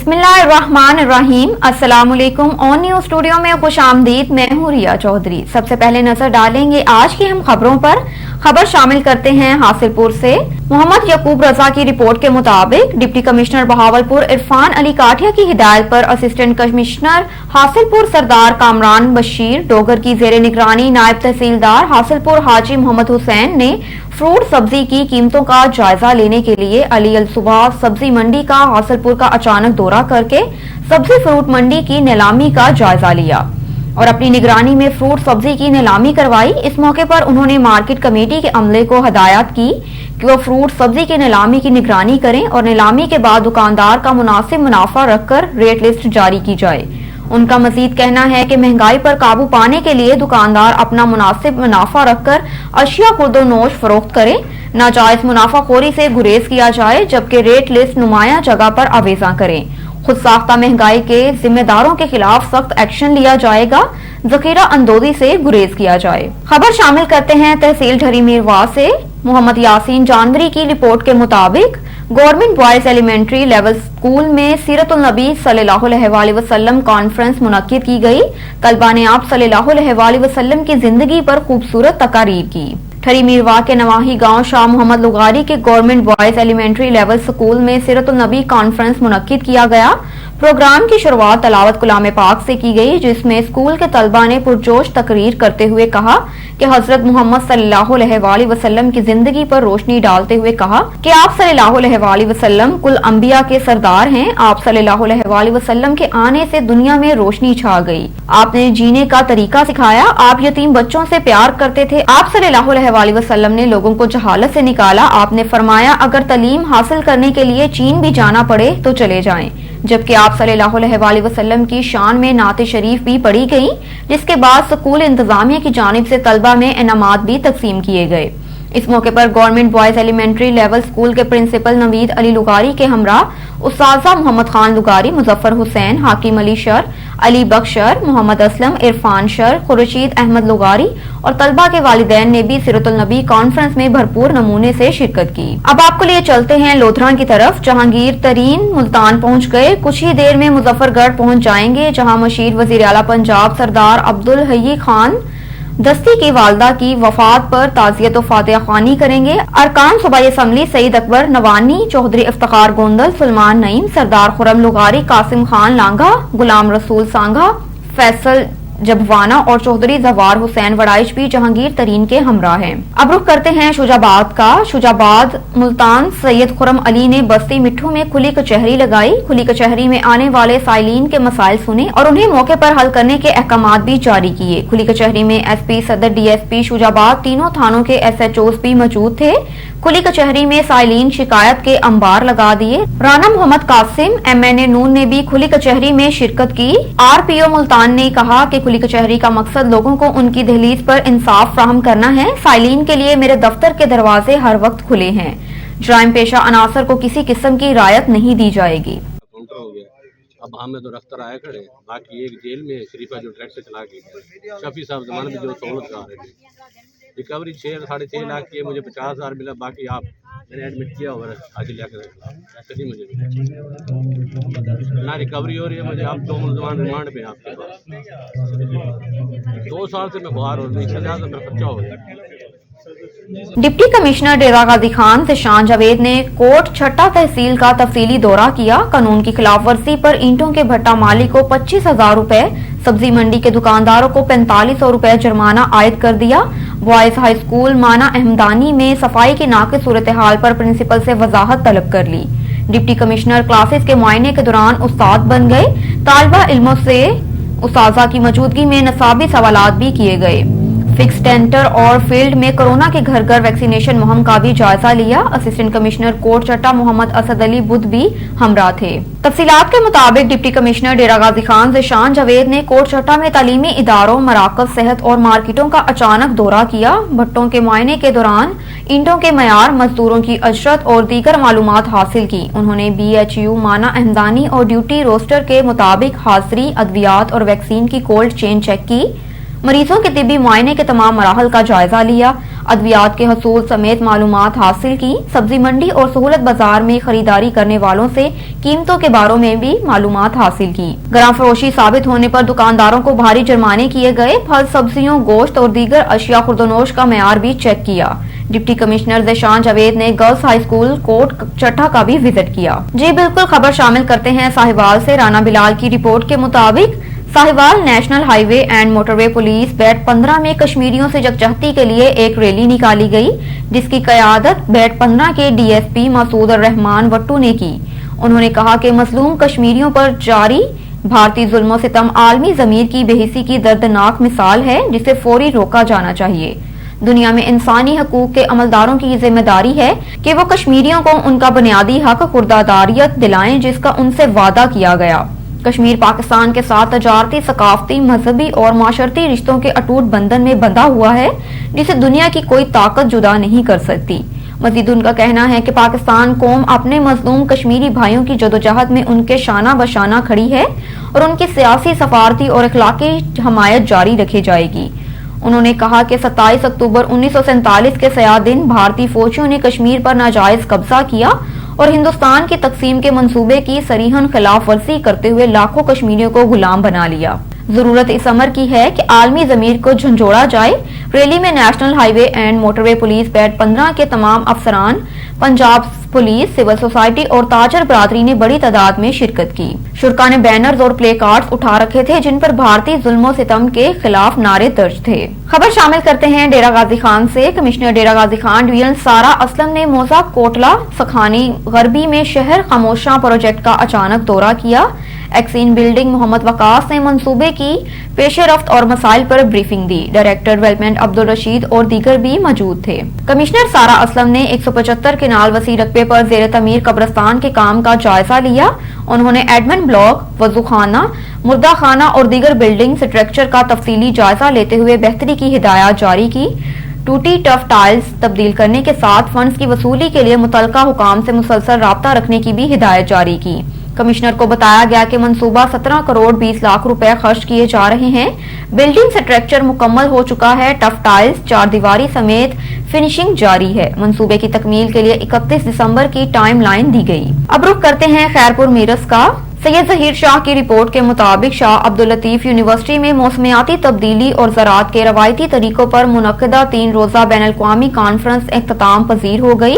बिस्मिल्लाहिर्रहमानिर्रहीम। अस्सलामुअलैकुम। On news studio में खुश आमदीद। मैं हूँ रिया चौधरी। सबसे पहले नजर डालेंगे आज की हम खबरों पर। खबर शामिल करते हैं हासिलपुर से। मोहम्मद यकूब रजा की रिपोर्ट के मुताबिक डिप्टी कमिश्नर बहावलपुर इरफान अली काठिया की हिदायत पर असिस्टेंट कमिश्नर हासिलपुर सरदार कामरान बशीर डोगर की जेर निगरानी नायब तहसीलदार हासिलपुर हाजी मोहम्मद हुसैन ने फ्रूट सब्जी की कीमतों का जायजा लेने के लिए अली अल सुबह सब्जी मंडी का हासिलपुर का अचानक दौरा करके सब्जी फ्रूट मंडी की नीलामी का जायजा लिया और अपनी निगरानी में फ्रूट सब्जी की नीलामी करवाई। इस मौके पर उन्होंने मार्केट कमेटी के अमले को हदायत की कि वो फ्रूट सब्जी की नीलामी की निगरानी करें और नीलामी के बाद दुकानदार का मुनासिब मुनाफा रखकर रेट लिस्ट जारी की जाए। उनका मजीद कहना है कि महंगाई पर काबू पाने के लिए दुकानदार अपना मुनासिब मुनाफा रखकर अशिया खुर्दोनोश फरोख्त करें। नाजायज मुनाफाखोरी से गुरेज किया जाए जबकि रेट लिस्ट नुमाया जगह पर आवेजा करें। खुद साख्ता महंगाई के जिम्मेदारों के खिलाफ सख्त एक्शन लिया जाएगा। जखीरा अंदोजी से गुरेज किया जाए। खबर शामिल करते हैं तहसील ढरी मीरवा से। मोहम्मद यासीन जानवरी की रिपोर्ट के मुताबिक government boys elementary level school में सीरतुल नबी सल्लल्लाहु अलैहि वसल्लम कॉन्फ्रेंस मुनक्किद की गई। तलबा ने आप सल्लल्लाहु अलैहि वसल्लम की जिंदगी पर खूबसूरत तकारीर की। ठरी मीरवा के नवाही गांव शाह मोहम्मद लुगारी के government boys elementary level school में सीरतुल नबी कॉन्फ्रेंस मुनक्किद किया गया। प्रोग्राम की शुरुआत तलावत कलाम पाक से की गई जिसमें स्कूल के तलबा ने पुरजोश तकरीर करते हुए कहा कि हजरत मोहम्मद सल्लल्लाहु अलैहि वसल्लम की जिंदगी पर रोशनी डालते हुए कहा कि आप सल्लल्लाहु अलैहि वसल्लम कुल अंबिया के सरदार हैं। आप सल्लल्लाहु अलैहि वसल्लम के आने से दुनिया में रोशनी छा गई। आपने जीने का तरीका सिखाया। आप यतीम बच्चों से प्यार करते थे। आप सल्लल्लाहु अलैहि वसल्लम ने लोगों को जहालत से निकाला। आपने फरमाया अगर तालीम हासिल करने के लिए चीन भी जाना पड़े तो चले जाएं। जबकि आप सल्लल्लाहु अलैहि वसल्लम की शान में नाते शरीफ भी पढ़ी गई जिसके बाद स्कूल इंतजामिया की जानिब से तलबा में इनामात भी तकसीम किए गए। इस मौके पर government boys elementary level school के प्रिंसिपल नवीद अली लुगारी के हमरा उस्ताजा मोहम्मद खान लुगारी, मुजफ्फर हुसैन, हाकिम अली शर, अली बख्श शर, मोहम्मद असलम, इरफान शर, खुर्शीद अहमद लुगारी और तलबा के वालिदैन ने भी सीरतुल नबी कॉन्फ्रेंस में भरपूर नमूने से शिरकत की। अब आपको लिए चलते हैं लोधरा की तरफ। जहांगीर तरीन मुल्तान पहुंच गए। कुछ ही देर में मुजफ्फरगढ़ पहुंच जाएंगे जहां मशीर वजीर आला पंजाब सरदार अब्दुल हई खान दस्ती की वालदा की वफात पर ताजियत फातिहा खानी करेंगे। अरकान सूबाई असम्बली सईद अकबर नवानी, चौधरी इफ्तिखार गोंदल, सुलेमान नईम, सरदार खुरम लुगारी, कासिम खान लांघा, गुलाम रसूल सांघा, फैसल जबवाना और चौधरी जवार हुसैन वड़ाइच भी जहांगीर तरीन के हमरा हैं। अब रुख करते हैं शुजाबाद का। शुजाबाद मुल्तान सैयद खुरम अली ने बस्ती मिट्ठू में खुली कचहरी लगाई। खुली कचहरी में आने वाले साइलीन के मसाइल सुने और उन्हें मौके पर हल करने के अहकामात भी जारी किए। खुली कचहरी में एसपी सदर, डीएसपी शुजाबाद, तीनों थानों के एसएचओस भी मौजूद थे। खुली कचहरी में साइलीन शिकायत के अंबार लगा दिए। राना मोहम्मद कासिम एमएनए नून ने भी खुली कचहरी में शिरकत की। आरपीओ मुल्तान ने कहा कि खुली कचहरी का मकसद लोगों को उनकी दहलीज पर इंसाफ फ्राहम करना है। साइलीन के लिए मेरे दफ्तर के दरवाजे हर वक्त खुले हैं। जराइम पेशा अनासर को किसी किस्म की रियायत नहीं दी जाएगी। अब हमें तो दफ्तर आया खड़े, बाकी एक जेल में शरीफा जो ट्रैक से चला गई। शफी साहब जमान में जो सहूलत करा रहे थे। रिकवरी 6-6.5 लाख की है, मुझे 50,000 मिला। बाकी आप मैंने एडमिट किया और हाजिर लेकर ऐसे नहीं मुझे ना रिकवरी हो रही है। मुझे आप 2 मुलजमान रिमांड पे आपके पास 2 साल से मैं बाहर हो रही, इससे ज़्यादा मेरा खर्चा हो गया। डिप्टी कमिश्नर डेरा गाजी खान जिशान जावेद ने कोट छठा तहसील का तफसीली दौरा किया। कानून की खिलाफ वर्जी पर ईंटों के भट्टा मालिक को 25,000 रुपए, सब्जी मंडी के दुकानदारों को 4500 रुपए जुर्माना आयद कर दिया। बॉयज हाई स्कूल माना अहमदानी में सफाई की नाक़िस सूरत हाल पर प्रिंसिपल से वजाहत तलब कर ली। डिप्टी कमिश्नर क्लासेस के मुआयने के दौरान उस्ताद बन गए। तालिबा इल्मों से उस्ताजा की मौजूदगी में नसाबी सवालात भी किए गए। फिक्स सेंटर और फील्ड में कोरोना के घर घर वैक्सीनेशन मुहिम का भी जायजा लिया। असिस्टेंट कमिश्नर कोट चट्टा मोहम्मद असद अली बुध भी हमरा थे। तफसीलात के मुताबिक डिप्टी कमिश्नर डेरा गाजी खान जिशान जावेद ने कोट चट्टा में तालीमी इदारों, मराकज सेहत और मार्केटों का अचानक दौरा किया। भट्टों के मुआयने के दौरान ईंटों के मयार, मजदूरों की अजरत और दीगर मालूमात हासिल की। उन्होंने BHU माना अहमदानी और ड्यूटी रोस्टर के मुताबिक हाजिरी, अद्वियात और वैक्सीन की कोल्ड चेन चेक की। मरीजों के तिब्बी मुआयने के तमाम मराहल का जायजा लिया, अद्वियात के हसूल समेत मालूमात हासिल की, सब्जी मंडी और सहूलत बाजार में खरीदारी करने वालों से कीमतों के बारे में भी मालूमात हासिल की। गराम फरोशी साबित होने पर दुकानदारों को भारी जुर्माने किए गए। फल, सब्जियों, गोश्त और दीगर अशिया खुर्दनोश का मेयार भी चेक किया। डिप्टी कमिश्नर ज़ेशान जावेद ने गर्ल्स हाई स्कूल कोट चट्टा का भी विजिट किया। जी बिल्कुल, खबर शामिल करते हैं साहिवाल से। राना बिलाल की रिपोर्ट के मुताबिक Sahiwal national highway and motorway police bat 15 में कश्मीरियों से यकजहती के लिए एक रैली निकाली गई, जिसकी क़यादत बैट 15 के डीएसपी मसूद रहमान वट्टू ने की। उन्होंने कहा कि मजलूम कश्मीरियों पर जारी भारतीय जुल्म सितम आलमी ज़मीर की बेहिसी की दर्दनाक मिसाल है, जिसे फौरी रोका जाना चाहिए। दुनिया में इंसानी हकूक के अमलदारों की जिम्मेदारी है कि वो कश्मीरियों को उनका बुनियादी हक खुर्दादारियत दिलाएं, जिसका उनसे वादा किया गया। कश्मीर पाकिस्तान के साथ तजारती, सकाफती, मजहबी और माशरती रिश्तों के अटूट बंधन में बंधा हुआ है, जिसे दुनिया की कोई ताकत जुदा नहीं कर सकती। मजीद उनका कहना है कि पाकिस्तान कौम अपने मजलूम कश्मीरी भाइयों की जदोजहद में उनके शाना बशाना खड़ी है और उनकी सियासी, सफारती और अखलाकी हमायत जारी रखी जाएगी। उन्होंने कहा कि 27 अक्टूबर 1947 के सया दिन भारतीय फौजियों ने कश्मीर पर नाजायज कब्जा किया और हिंदुस्तान की तकसीम के मंसूबे की सरीहन खिलाफ वर्जी करते हुए लाखों कश्मीरियों को गुलाम बना लिया। जरूरत इस अमर की है कि आलमी जमीर को झंझोड़ा जाए। रैली में national highway and motorway police bat 15 के तमाम अफसरान, पंजाब पुलिस, सिविल सोसाइटी और ताजर बरादरी ने बड़ी तादाद में शिरकत की। शुरका ने बैनर्स और प्ले कार्ड्स उठा रखे थे, जिन पर भारतीय जुल्म सितम के खिलाफ नारे दर्ज थे। खबर शामिल करते हैं डेरा गाजी खान से। कमिश्नर डेरा गाजी खान डिवीजन सारा असलम ने मोजा कोटला सखानी गरबी में शहर खामोशा प्रोजेक्ट का अचानक दौरा किया। एक्सीन बिल्डिंग मोहम्मद वकास ने मंसूबे की पेशरफ्त और मसाइल पर ब्रीफिंग दी। डायरेक्टर डेवलपमेंट अब्दुल रशीद और दीगर भी मौजूद थे। कमिश्नर सारा असलम ने 175 केनाल वसी रकबे पर जेर तमीर कब्रस्तान के काम का जायजा लिया। उन्होंने एडमिन ब्लॉक, वजूखाना, मुर्दा खाना और दीगर बिल्डिंग स्ट्रक्चर का तफसीली जायजा लेते हुए बेहतरी की हिदायत जारी की। टूटी टफ टाइल्स तब्दील करने के साथ फंड्स की वसूली के लिए मुतलका हुकाम से मुसलसल राब्ता रखने की भी हिदायत जारी की। कमिश्नर को बताया गया कि मंसूबा 17 करोड़ 20 लाख रुपए खर्च किए जा रहे हैं। बिल्डिंग स्ट्रक्चर मुकम्मल हो चुका है। टफ टाइल्स, चार दीवारी समेत फिनिशिंग जारी है। मंसूबे की तकमील के लिए 31 दिसंबर की टाइम लाइन दी गई। अब रुख करते हैं खैरपुर मीरस का। सैयद जहीर शाह की रिपोर्ट के मुताबिक शाह अब्दुल लतीफ यूनिवर्सिटी में मौसमियाती तब्दीली और ज़राअत के रवायती तरीकों पर मुनक्किदा 3 रोज़ा बैनुल-अक़वामी कॉन्फ्रेंस इख्तिताम पजीर हो गई।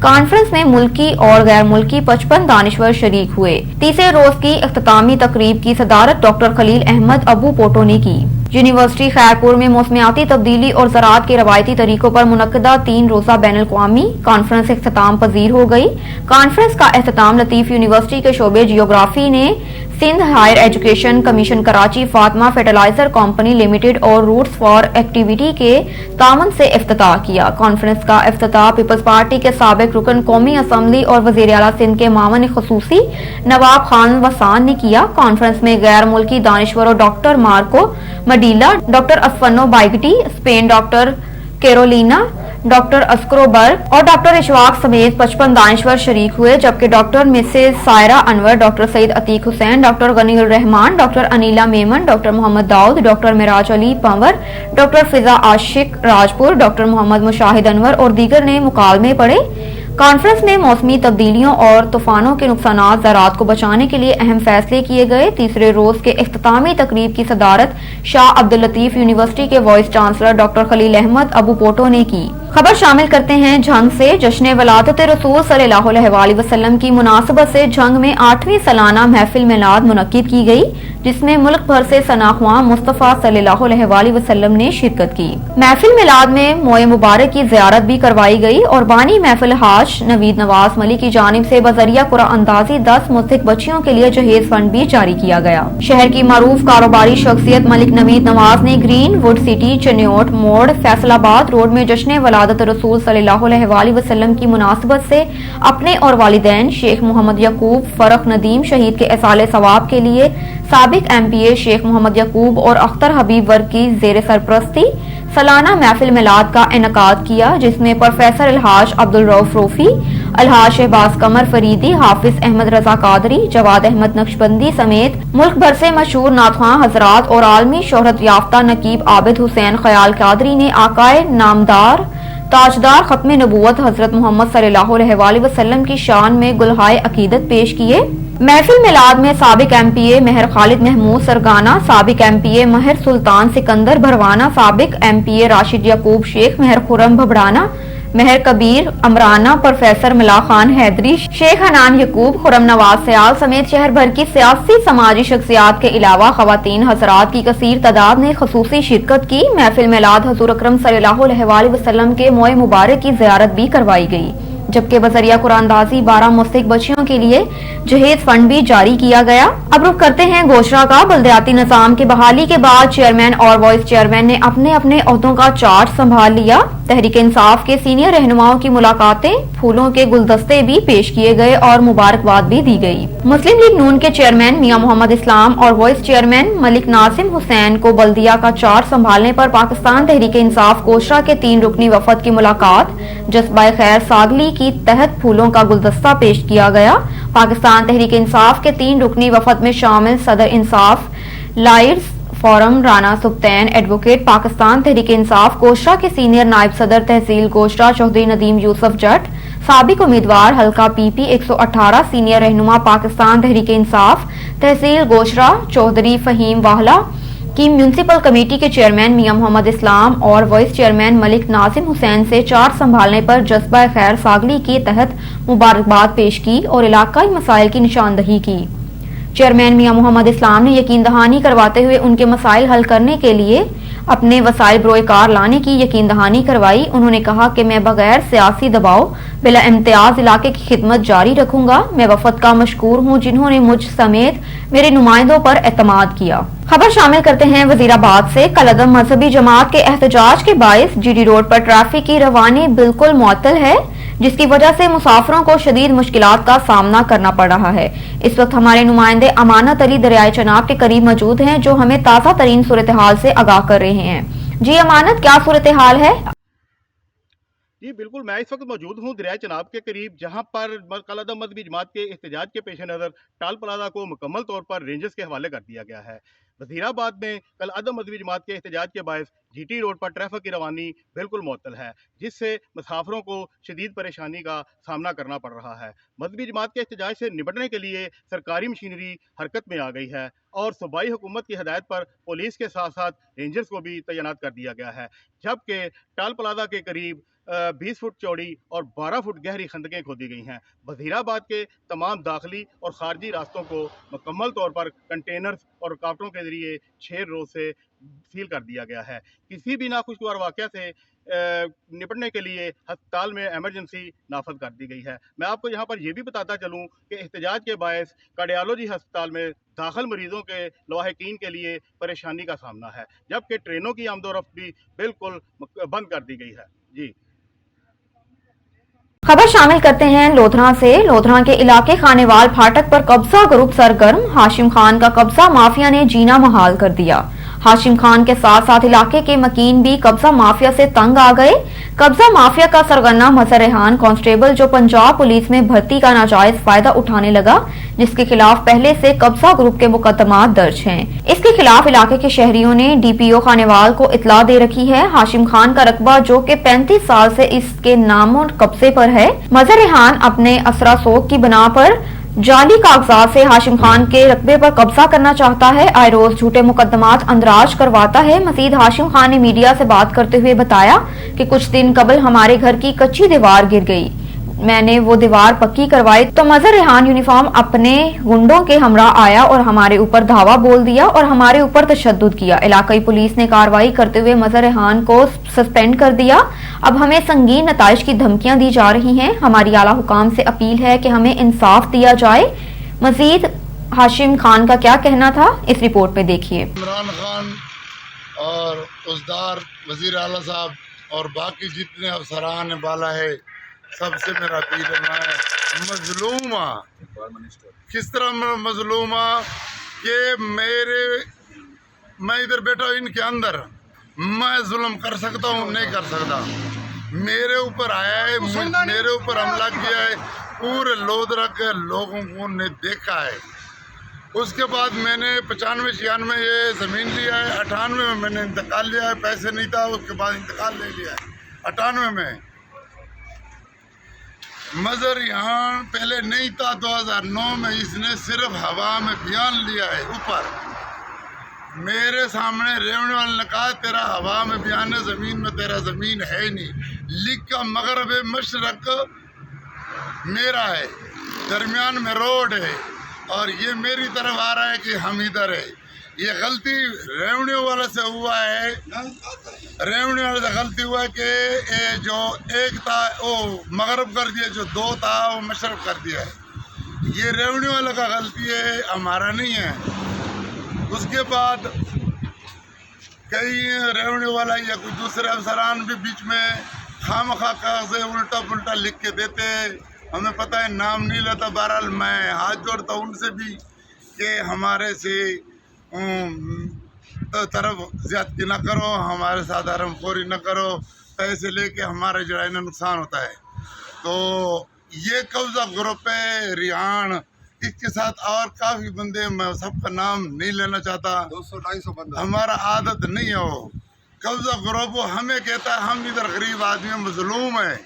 कॉन्फ्रेंस में मुल्की और गैर मुल्की 55 दानिश्वर शरीक हुए। तीसरे रोज की इख्तितामी तकरीब की सदारत डॉक्टर खलील अहमद अबू पोटो ने की। यूनिवर्सिटी खैरपुर में मौसमियाती तब्दीली और ज़राअत के रवायती तरीकों पर मुनक्किदा 3 रोज़ा बैनुल-अक़वामी कॉन्फ्रेंस इख्तिताम पजीर हो गई। कॉन्फ्रेंस का इख्तिताम लतीफ यूनिवर्सिटी के शोबे जियोग्राफी ने Sindh higher education commission Karachi, Fatima fertilizer company limited और रूट्स फॉर एक्टिविटी के तामन से इफ्तिताह किया। कॉन्फ्रेंस का इफ्तिताह पीपल्स पार्टी के साबिक रुकन कौमी असम्बली और वज़ीर आला सिंध के मामन खुसूसी नवाब खान वसान ने किया। कॉन्फ्रेंस में गैर मुल्की दानिश्वरों डॉक्टर मार्को मडीला, डॉक्टर असफनो बाइगटी, स्पेन डॉक्टर कैरोलिना, डॉक्टर अस्करो बर्ग और डॉक्टर इशवाक समेत 55 दानिश्वर शरीक हुए, जबकि doctor mrs Saira Anwar, doctor Saeed Atiq Hussain, doctor Ghaniur Rahman, doctor Anila Memon, doctor Mohammad Daud, doctor Meraj Ali Panwar, doctor Fiza Ashiq Rajpur, doctor Mohammad Mushahid Anwar और दीगर ने मुकालमे पढ़े। कॉन्फ्रेंस में मौसमी तब्दीलियों और तूफानों के नुकसानात ज़राअत को बचाने के लिए अहम फैसले किए गए। तीसरे रोज के इख्तितामी तकरीब की सदारत शाह अब्दुल लतीफ यूनिवर्सिटी के vice chancellor doctor Khalil Ahmed Ibupoto ने की। खबर शामिल करते हैं झंग से। जश्न वलादत रसूल सल्लल्लाहु अलैहि वसल्लम की मुनासबत से झंग में 8वीं सालाना महफिल मिलाद मुनक्किद की गई, जिसमें मुल्क भर से सनाख्वां मुस्तफा सल्लल्लाहु अलैहि वसल्लम ने शिरकत की। महफिल मिलाद में मोए मुबारक की ज़ियारत भी करवाई गई और बानी महफिल हाज नवीद नवाज मलिक की जानिब से बजरिया कुरान अंदाजी 10 मुस्तहिक बच्चियों के लिए जहेज फंड भी जारी किया गया। शहर की मारूफ कारोबारी शख्सियत मलिक नवीद नवाज ने ग्रीन वुड सिटी, चन्योट मोड़, फैसलाबाद रोड में जश्न वलादत रसूल सल्लल्लाहु अलैहि वसल्लम की मुनासबत से अपने और वालिदैन शेख मोहम्मद यकूब फरख नदीम शहीद के एसाले सवाब के लिए साबिक MPA शेख मोहम्मद यकूब और अख्तर हबीब वर्ग की जेर सरपरस्ती सालाना महफिल मिलाद का इनकाद किया, जिसमें प्रोफेसर अलहाज अब्दुल रऊफ रोफी, अलहाज शहबाज कमर फरीदी, हाफिज अहमद रजा कादरी, जवाद अहमद नक्शबंदी समेत मुल्क भर से मशहूर नाथख्वां हजरात और आलमी शोहरत याफ्ता नकीब आबिद हुसैन ख्याल कादरी ने आकाए नामदार ताजदार खत्म नबूवत हजरत मोहम्मद सल्लल्लाहु अलैहि वसल्लम की शान में गुलहाए अकीदत पेश किए। महफिल मिलाद में साबिक एमपीए महर खालिद महमूद सरगाना, साबिक एमपीए महर सुल्तान सिकंदर भरवाना, साबिक एमपीए राशिद यकूब शेख, महर खुरम भबड़ाना, महर कबीर अमराना, प्रोफेसर मिला खान हैदरी, शेख हनान यकूब, खुरम नवाज सयाल समेत शहर भर की सियासी समाजी शख्सियात के अलावा खवातीन हजरात की कसीर तादाद ने खसूसी शिरकत की। महफिल मिलाद हजूर अकरम सल्लल्लाहु अलैहि वसल्लम के मोए मुबारक की ज़ियारत भी करवाई गई, जबकि बजरिया कुरानदाजी 12 मुस्तहिक बच्चियों के लिए जहेज फंड भी जारी किया गया। अब रुख करते हैं गोशरा का। बल्दियाती निजाम की बहाली के बाद चेयरमैन और वाइस चेयरमैन ने अपने अपने ओहदों का चार्ज संभाल लिया। तहरीक इंसाफ के सीनियर रहनुमाओं की मुलाकातें, फूलों के गुलदस्ते भी पेश किए गए और मुबारकबाद भी दी गई। मुस्लिम लीग नून के चेयरमैन मियां मोहम्मद इस्लाम और वाइस चेयरमैन मलिक नासिम हुसैन को बल्दिया का चार्ज संभालने पर पाकिस्तान तहरीक इंसाफ गोशरा के 3 रुकनी वफद की मुलाकात जज्बा खैर सागली की तहत फूलों का गुलदस्ता पेश किया गया। पाकिस्तान तहरीक इंसाफ के 3 रुकनी वफद में शामिल सदर Insaf lights forum Rana Subtain, advocate Pakistan Tehreek Insaf गोशरा के सीनियर नायब सदर तहसील गोशरा चौधरी नदीम यूसुफ जट, साबिक उम्मीदवार हल्का पीपी 118 सीनियर रहनुमा पाकिस्तान तहरीक इंसाफ तहसील गोशरा चौधरी फहीम वाहला की म्यूनिसिपल कमेटी के चेयरमैन मियां मोहम्मद इस्लाम और वाइस चेयरमैन मलिक नासिम हुसैन से चार्ज संभालने पर जज्बा खैर सागली के तहत मुबारकबाद पेश की और इलाकाई मसाइल की निशानदही की। चेयरमैन मियां मोहम्मद इस्लाम ने यकीन दहानी करवाते हुए उनके मसाइल हल करने के लिए अपने वसाइल बरोए कार लाने की यकीन दहानी करवाई। उन्होंने कहा कि मैं बगैर सियासी दबाव बिला इम्तियाज इलाके की खिदमत जारी रखूंगा। मैं वफद का मशकूर हूँ जिन्होंने मुझ समेत मेरे नुमाइंदों पर एतमाद किया। खबर शामिल करते हैं वजीराबाद से। कलअदम मजहबी जमात के एहतजाज के बायस जीडी रोड पर ट्रैफिक की रवानी बिल्कुल मुअत्तल है, जिसकी वजह से मुसाफिरों को शदीद मुश्किलात का सामना करना पड़ रहा है। इस वक्त हमारे नुमाइंदे अमानत अली दरियाए चनाब के करीब मौजूद हैं, जो हमें ताज़ा तरीन सूरत हाल से आगाह कर रहे हैं। जी अमानत, क्या सूरत हाल है? जी बिल्कुल, मैं इस वक्त मौजूद हूँ दरिया चनाब के करीब, जहाँ पर कलअदम मजहबी जमात के एहतजाज के पेश नज़र टाल प्लाजा को मुकम्मल तौर पर रेंजर्स के हवाले कर दिया गया है। वजीराबाद में कलअदम मजहबी जमात के एहतजाज के बायस जीटी रोड पर ट्रैफिक की रवानी बिल्कुल मुअत्तल है, जिससे मुसाफिरों को शदीद परेशानी का सामना करना पड़ रहा है। मजहबी जमात के एहतजाज से निपटने के लिए सरकारी मशीनरी हरकत में आ गई है और सूबाई हुकूमत की हदायत पर पुलिस के साथ साथ रेंजर्स को भी तैनात कर दिया गया है, जबकि टाल प्लाजा के करीब 20 फुट चौड़ी और 12 फुट गहरी खंदकें खोदी गई हैं। वजीराबाद के तमाम दाखिली और खारजी रास्तों को मुकम्मल तौर पर कंटेनर्स और रुकावटों के जरिए 6 रोज से सील कर दिया गया है। किसी भी नाखुशगवार वाक़या से निपटने के लिए अस्पताल में एमरजेंसी नाफज कर दी गई है। मैं आपको यहाँ पर यह भी बताता चलूँ कि एहतजाज के बायस कार्डियोलॉजी अस्पताल में दाखिल मरीजों के लवाहिकीन के लिए परेशानी का सामना है, जबकि ट्रेनों की आमदोरफ्त भी बिल्कुल बंद कर दी गई है। जी खबर शामिल करते हैं लोधरा से। लोधरा के इलाके खानेवाल फाटक पर कब्जा ग्रुप सरगर्म, हाशिम खान का कब्जा माफिया ने जीना मुहाल कर दिया। हाशिम खान के साथ साथ इलाके के मकीन भी कब्जा माफिया से तंग आ गए। कब्जा माफिया का सरगना मजहर रेहान कांस्टेबल, जो पंजाब पुलिस में भर्ती का नाजायज फायदा उठाने लगा, जिसके खिलाफ पहले से कब्जा ग्रुप के मुकदमात दर्ज हैं। इसके खिलाफ इलाके के शहरियों ने डीपीओ खानेवाल को इतला दे रखी है। हाशिम खान का रकबा, जो कि 35 साल से इसके नामो कब्जे पर है। मजहर रेहान अपने असरा सोग की बिना पर जाली कागजात से हाशिम खान के रकबे पर कब्जा करना चाहता है। आए रोज झूठे मुकदमात अंदराज करवाता है। मजीद हाशिम खान ने मीडिया से बात करते हुए बताया कि कुछ दिन कबल हमारे घर की कच्ची दीवार गिर गई, मैंने वो दीवार पक्की करवाई तो मजहर रेहान यूनिफॉर्म अपने गुंडों के हमरा आया और हमारे ऊपर धावा बोल दिया और हमारे ऊपर तशद्दुद किया। इलाकाई पुलिस ने कार्रवाई करते हुए मजहर रेहान को सस्पेंड कर दिया। अब हमें संगीन नताइज की धमकियां दी जा रही हैं। हमारी आला हुकाम से अपील है कि हमें इंसाफ दिया जाए। मजीद हाशिम खान का क्या कहना था, इस रिपोर्ट में देखिए। इमरान खान और उसदार वजीर आला साहब और बाकी जितने अफसरान बाला है, सबसे मेरा अपील है, मैं मजलूमा, किस तरह मजलूमा कि मैं इधर बैठा हूँ, इनके अंदर मैं जुल्म कर सकता हूँ, नहीं कर सकता। میرے اوپر آیا ہے، میرے اوپر حملہ کیا ہے، پورے لودھرا کے لوگوں کو نے دیکھا ہے۔ اس کے بعد میں نے 95-96 یہ زمین لیا ہے، 98 میں نے انتقال لیا ہے، پیسے نہیں تھا، اس کے بعد انتقال لے لیا ہے 98 میں۔ مظہر یہاں پہلے نہیں تھا، 2009 میں اس نے صرف ہوا میں بیان لیا ہے اوپر، میرے سامنے ریونے والے نے کہا تیرا ہوا میں بیان ہے، زمین میں تیرا زمین ہے ہی نہیں، لکھا مغرب مشرق میرا ہے، درمیان میں روڈ ہے اور یہ میری طرف آ رہا ہے کہ ہم ادھر ہے۔ یہ غلطی ریونیو والے سے ہوا ہے، ریونیو والے سے غلطی ہوا ہے کہ جو ایک تھا وہ مغرب کر دیا، جو دو تھا وہ مشرق کر دیا ہے۔ یہ ریونیو والے کا غلطی ہے، ہمارا نہیں ہے۔ اس کے بعد کئی ریونیو والا یا کوئی دوسرے افسران بھی بیچ میں خامخواہ کاغذ الٹا پلٹا لکھ کے دیتے ہیں، ہمیں پتہ ہے، نام نہیں لیتا۔ بہرحال میں ہاتھ جوڑتا ہوں ان سے بھی کہ ہمارے سے طرف زیادتی نہ کرو، ہمارے ساتھ حرم خوری نہ کرو، پیسے لے کے ہمارے جو ہے نا نقصان ہوتا ہے۔ تو یہ قبضہ گروپ ہے ریحان، اس کے ساتھ اور کافی بندے، میں سب کا نام نہیں لینا چاہتا، 200-250 بندہ، ہمارا عادت نہیں ہے وہ قبضہ گروپ۔ وہ ہمیں کہتا ہے ہم ادھر غریب آدمی مظلوم ہیں۔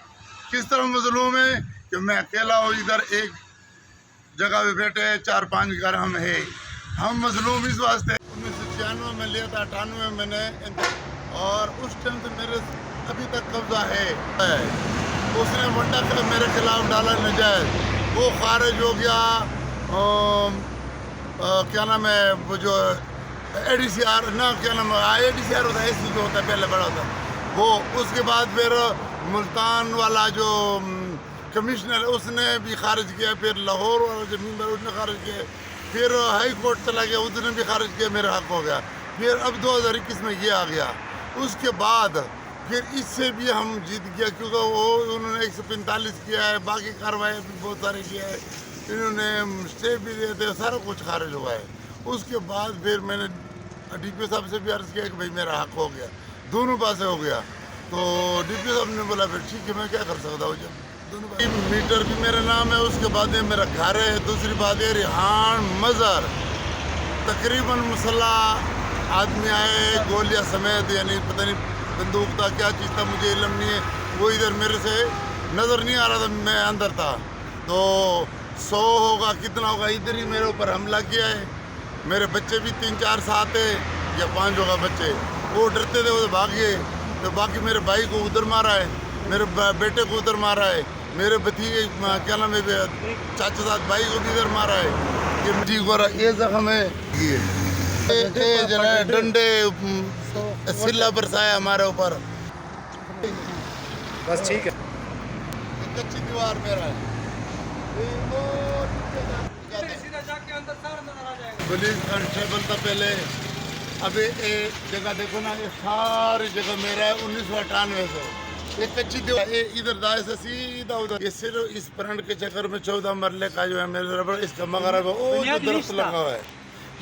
کس طرح مظلوم ہے کہ میں اکیلا ہوں ادھر ایک جگہ پہ بیٹھے ہیں، 4-5 گھر ہم ہے، ہم مظلوم اس واسطے۔ 1996 میں لیا تھا، 98 میں نے، اور اس ٹائم سے میرے ابھی تک قبضہ ہے۔ اس نے ونڈا میرے خلاف ڈالا نجائز، وہ خارج ہو گیا۔ کیا نام ہے وہ جو ADCR نہ کیا نام ہے ADCR ہوتا ہے، AC جو ہوتا ہے پہلے بڑا ہوتا ہے وہ۔ اس کے بعد پھر ملتان والا جو کمشنر ہے اس نے بھی خارج کیا، پھر لاہور والا زمین پر اس نے خارج کیا، پھر ہائی کورٹ چلا گیا، اس نے بھی خارج کیا، میرا حق ہو گیا۔ پھر اب 2021 میں یہ آ گیا۔ اس کے بعد پھر اس سے بھی ہم جیت گیا، کیونکہ وہ انہوں نے 145 کیا ہے، باقی کارروائی بھی بہت سارے کیا ہے، انہوں نے اسٹے بھی دیے تھے، سارا کچھ خارج ہوا ہے۔ اس کے بعد پھر میں نے DPO صاحب سے بھی عرض کیا کہ بھائی میرا حق ہو گیا، دونوں پاسے ہو گیا۔ تو DPO صاحب نے بولا پھر ٹھیک ہے، میں کیا کر سکتا ہوں، جب دونوں میٹر بھی میرا نام ہے، اس کے بعد یہ میرا گھر ہے۔ دوسری بات یہ ریحان مظہر تقریباً مسلح آدمی آئے گولیاں سمیت، یعنی پتہ نہیں بندوق تھا کیا چیز تھا، مجھے علم نہیں ہے، وہ ادھر میرے سے نظر نہیں آ رہا تھا، میں اندر تھا۔ تو 100 ہوگا کتنا ہوگا، ادھر ہی میرے اوپر حملہ کیا ہے۔ میرے بچے بھی 3-4 ساتھ تھے یا 5 ہوگا بچے، وہ ڈرتے تھے، وہ بھاگ گئے۔ تو باقی میرے بھائی کو ادھر مارا ہے، میرے بیٹے کو ادھر مارا ہے، میرے بھتیجے کیا نام ہے چاچا صاحب بھائی کو بھی ادھر مارا ہے۔ یہ ٹھیک ہو رہا، یہ زخم ہے، یہ جو ہے ڈنڈے سلا برسایا ہمارے اوپر، بس ٹھیک ہے۔ کچی دیوار میرا ہے۔ پولیس کانسٹیبل تھا پہلے، ابھی ایک جگہ دیکھو نا، یہ ساری جگہ میرا ہے 1998 سے۔ یہ کچی دیوار ادھر دائیں سے سیدھا ادھر، یہ صرف اس فرنٹ کے چکر میں 14 مرلے کا جو ہے میرے ربڑ، اس کا مغرب ہے، وہ جو درخت لگا ہوا ہے،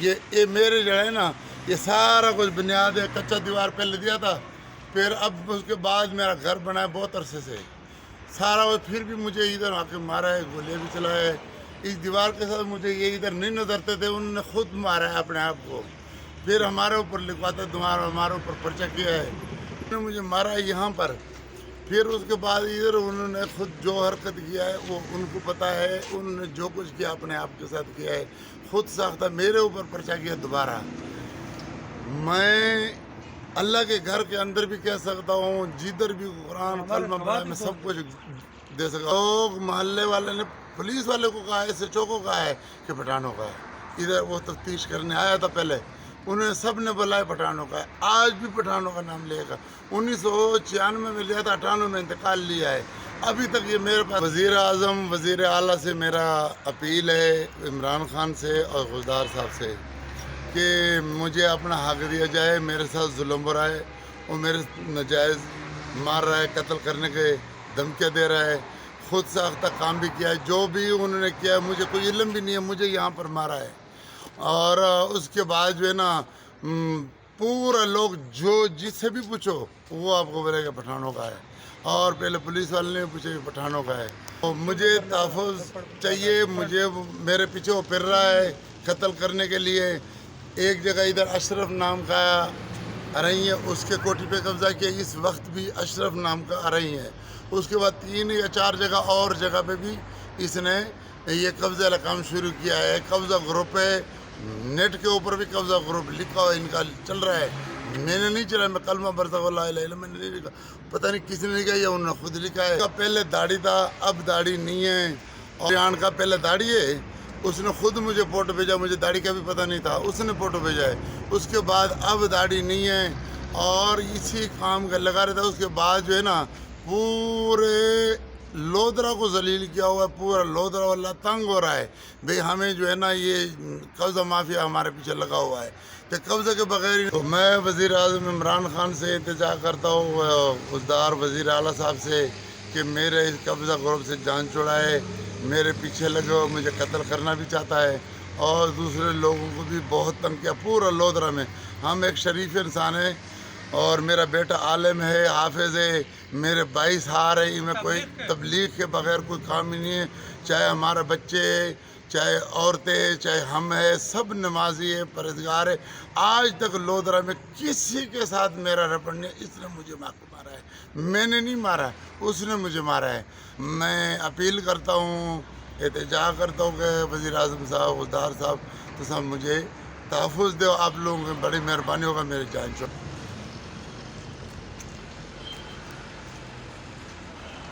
یہ میرے جو ہے نا، یہ سارا کچھ بنیاد ہے۔ کچا دیوار پہلے دیا تھا، پھر اب اس کے بعد میرا گھر بنا ہے بہت عرصے سے سارا، وہ پھر بھی مجھے ادھر آ کے مارا ہے، گولیاں بھی چلائے۔ اس دیوار کے ساتھ مجھے یہ ادھر نہیں نظرتے تھے، انہوں نے خود مارا ہے اپنے آپ کو، پھر ہمارے اوپر لکھواتا تمہارا، ہمارے اوپر پرچہ کیا ہے، انہوں نے مجھے مارا ہے یہاں پر۔ پھر اس کے بعد ادھر انہوں نے خود جو حرکت کیا ہے وہ ان کو پتہ ہے، انہوں نے جو کچھ کیا اپنے آپ کے ساتھ کیا ہے، خود ساختہ میرے اوپر پرچہ کیا دوبارہ۔ میں اللہ کے گھر کے اندر بھی کہہ سکتا ہوں، جدھر بھی قرآن کلمہ پڑھا میں سب کچھ دے سکتا ہوں۔ لوگ محلے والے نے پولیس والے کو کہا ہے، SHO کو کہا ہے کہ پٹھانوں کا ہے، ادھر وہ تفتیش کرنے آیا تھا پہلے، انہوں نے سب نے بولا ہے پٹھانوں کا ہے، آج بھی پٹھانوں کا نام لے گا۔ 1996 میں لیا تھا، 98 میں انتقال لیا ہے، ابھی تک یہ میرے پاس۔ وزیر اعظم، وزیر اعلیٰ سے میرا اپیل ہے، عمران خان سے اور غلدار صاحب سے، کہ مجھے اپنا حق دیا جائے۔ میرے ساتھ ظلم ہو رہا ہے، وہ میرے ناجائز مار رہا ہے، قتل کرنے کے دھمکیاں دے رہا ہے، خود ساختہ کام بھی کیا ہے، جو بھی انہوں نے کیا ہے مجھے کوئی علم بھی نہیں ہے، مجھے یہاں پر مارا ہے۔ اور اس کے بعد جو ہے نا पूरा लोग जो जिससे भी पूछो वो आपको बोलेगा पठानों का है, और पहले पुलिस वाले ने पूछे पठानों का है। तो मुझे तहफ़्फ़ुज़ चाहिए, मुझे मेरे पीछे वो फिर रहा है कत्ल करने के लिए। एक जगह इधर अशरफ नाम का अरई है, उसके कोठी पे कब्ज़ा किया, इस वक्त भी अशरफ नाम का अरई है। उसके बाद 3 या 4 जगह और जगह पे भी इसने ये कब्ज़ा का काम शुरू किया है। कब्ज़ा ग्रुप है, नेट के ऊपर भी कब्ज़ा ग्रुप लिखा हुआ इनका चल रहा है। मैंने नहीं चला, मैं कलमा पढ़ता हुआ ला इलाहा इल्लल्लाह मैंने नहीं लिखा, पता नहीं किसने लिखा या उन्होंने खुद लिखा है। पहले दाढ़ी था, अब दाढ़ी नहीं है। और यान का पहले दाढ़ी है, उसने खुद मुझे फ़ोटो भेजा, मुझे दाढ़ी का भी पता नहीं था, उसने फ़ोटो भेजा है। उसके बाद अब दाढ़ी नहीं है और इसी काम का लगा रहता है। उसके बाद जो है ना पूरे लोधरा को जलील किया हुआ है, पूरा लोधरा वाला तंग हो रहा है भाई हमें जो है ना ये कब्ज़ा माफिया हमारे पीछे लगा हुआ है। तो कब्ज़े के बगैर तो मैं वज़ीर आज़म इमरान खान से इंतज़ा करता हूँ, उज़दार वज़ीर आला साहब से, कि मेरे इस कब्ज़ा ग्रुप से जान छुड़ाए। मेरे पीछे लगे हुए मुझे कत्ल करना भी चाहता है और दूसरे लोगों को भी बहुत तंग किया पूरा लोधरा में। हम एक शरीफ इंसान है और मेरा बेटा आलिम है, हाफिज़ है, मेरे 22 हार है, इनमें कोई तबलीग के बगैर कोई काम ही नहीं है। चाहे हमारे बच्चे, चाहे औरतें, चाहे हम है, सब नमाजी है, परहेज़गार है। आज तक लोधरा में किसी के साथ मेरा रपड़ नहीं, इसने मुझे मारा है, मैंने नहीं मारा, उसने मुझे मारा है। मैं अपील करता हूँ, एहतजा करता हूँ कि वज़ीर आज़म साहब, उज़दार साहब, तो सब मुझे तहफ़्फ़ुज़ दो, आप लोगों की बड़ी मेहरबानी होगा मेरी जान छुड़ा।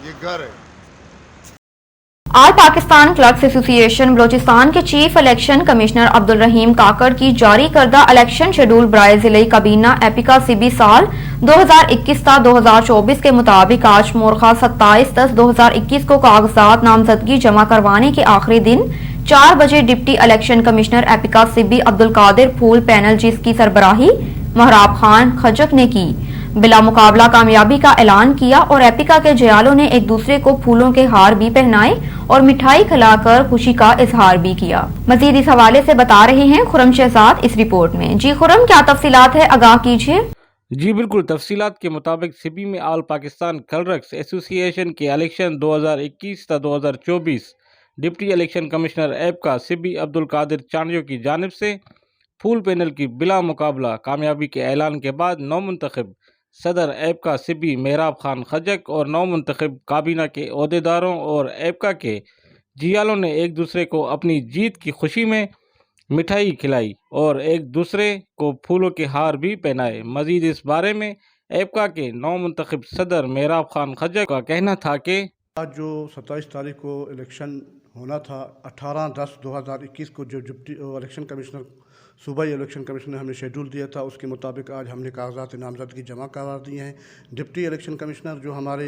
ये घर है। आल पाकिस्तान क्लर्क्स एसोसिएशन बलोचिस्तान के चीफ इलेक्शन कमिश्नर अब्दुल रहीम काकड़ की जारी करदा इलेक्शन शेड्यूल बराए ज़िले काबीना एपिका सीबी साल 2021-2024 के मुताबिक आज मोरखा 27/10/2021 को कागजात नामजदगी जमा करवाने के आखिरी दिन 4 बजे डिप्टी इलेक्शन कमिश्नर एपिका सीबी अब्दुल कादिर फूल पैनल जिसकी सरबराही महराब खान खजक ने की बिला मुकाबला कामयाबी का ऐलान किया और एपिका के जयालों ने एक दूसरे को फूलों के हार भी पहनाए और मिठाई खिलाकर खुशी का इजहार भी किया। मजीद इस हवाले से बता रहे हैं खुरम शहजाद इस रिपोर्ट में। जी खुरम, क्या तफसीलात है, आगाह कीजिए। जी बिल्कुल, तफसीलात के मुताबिक सिबी में आल पाकिस्तान क्लर्क्स एसोसिएशन के इलेक्शन 2021-2024 डिप्टी इलेक्शन कमिश्नर एपका सिबी अब्दुल कादिर चांडियो की जानिब से फूल पैनल की बिला मुकाबला कामयाबी के ऐलान के बाद नौमुंतखब सदर एपका सिबी महराब खान खजक और नौमुंतखब काबीना के अहदेदारों और एपका के जियालों ने एक दूसरे को अपनी जीत की खुशी में मिठाई खिलाई और एक दूसरे को फूलों के हार भी पहनाए। मजीद इस बारे में एपका के नौमुंतखब सदर महराब खान खजक का कहना था कि आज जो 27 तारीख को इलेक्शन होना था, 18/10/2021 को जो डिप्टी इलेक्शन कमिश्नर सूबाई इलेक्शन कमीशन ने हमें शेड्यूल दिया था, उसके मुताबिक आज हमने कागजात नामजदगी जमा करवा दिए हैं। डिप्टी इलेक्शन कमिश्नर जो हमारे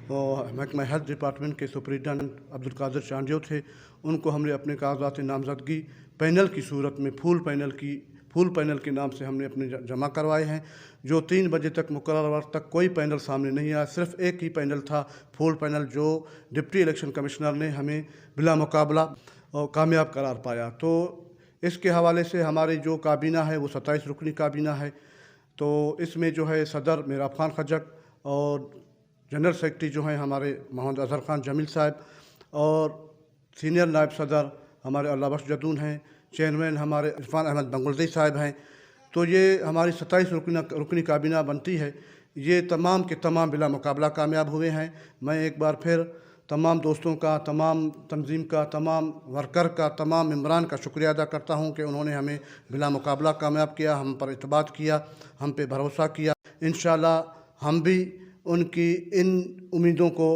महकमा हेल्थ डिपार्टमेंट के सुपरिटेंडेंट अब्दुल कादिर चांडियो थे, उनको हमने अपने कागजात नामजदगी पैनल की सूरत में फूल पैनल के नाम से हमने अपने जमा करवाए हैं। जो 3 बजे तक मुकर्रर वक्त तक कोई पैनल सामने नहीं आया, सिर्फ एक ही पैनल था, फूल पैनल, जो डिप्टी इलेक्शन कमिश्नर ने हमें बिला मुकाबला और कामयाब करार पाया। तो इसके हवाले से हमारी जो काबीना है वो 27 रुकनी काबीना है। तो इसमें जो है सदर महराब खान खजक और जनरल सेक्रेटरी जो हैं हमारे मोहम्मद अजहर खान जमील साहब और सीनियर नायब सदर हमारे अल्लाह बख्श जदून हैं, चेयरमैन हमारे इरफान अहमद बंगुलदी साहब हैं। तो ये हमारी 27 रुकनी काबीना बनती है। ये तमाम के तमाम बिला मुकाबला कामयाब हुए हैं। मैं एक बार फिर तमाम दोस्तों का, तमाम तंजीम का, तमाम वर्कर का, तमाम मेम्बरान का शुक्रिया अदा करता हूँ कि उन्होंने हमें बिला मुकाबला कामयाब किया, हम पर इत्बात किया, हम पे भरोसा किया। इंशाल्लाह हम भी उनकी इन उम्मीदों को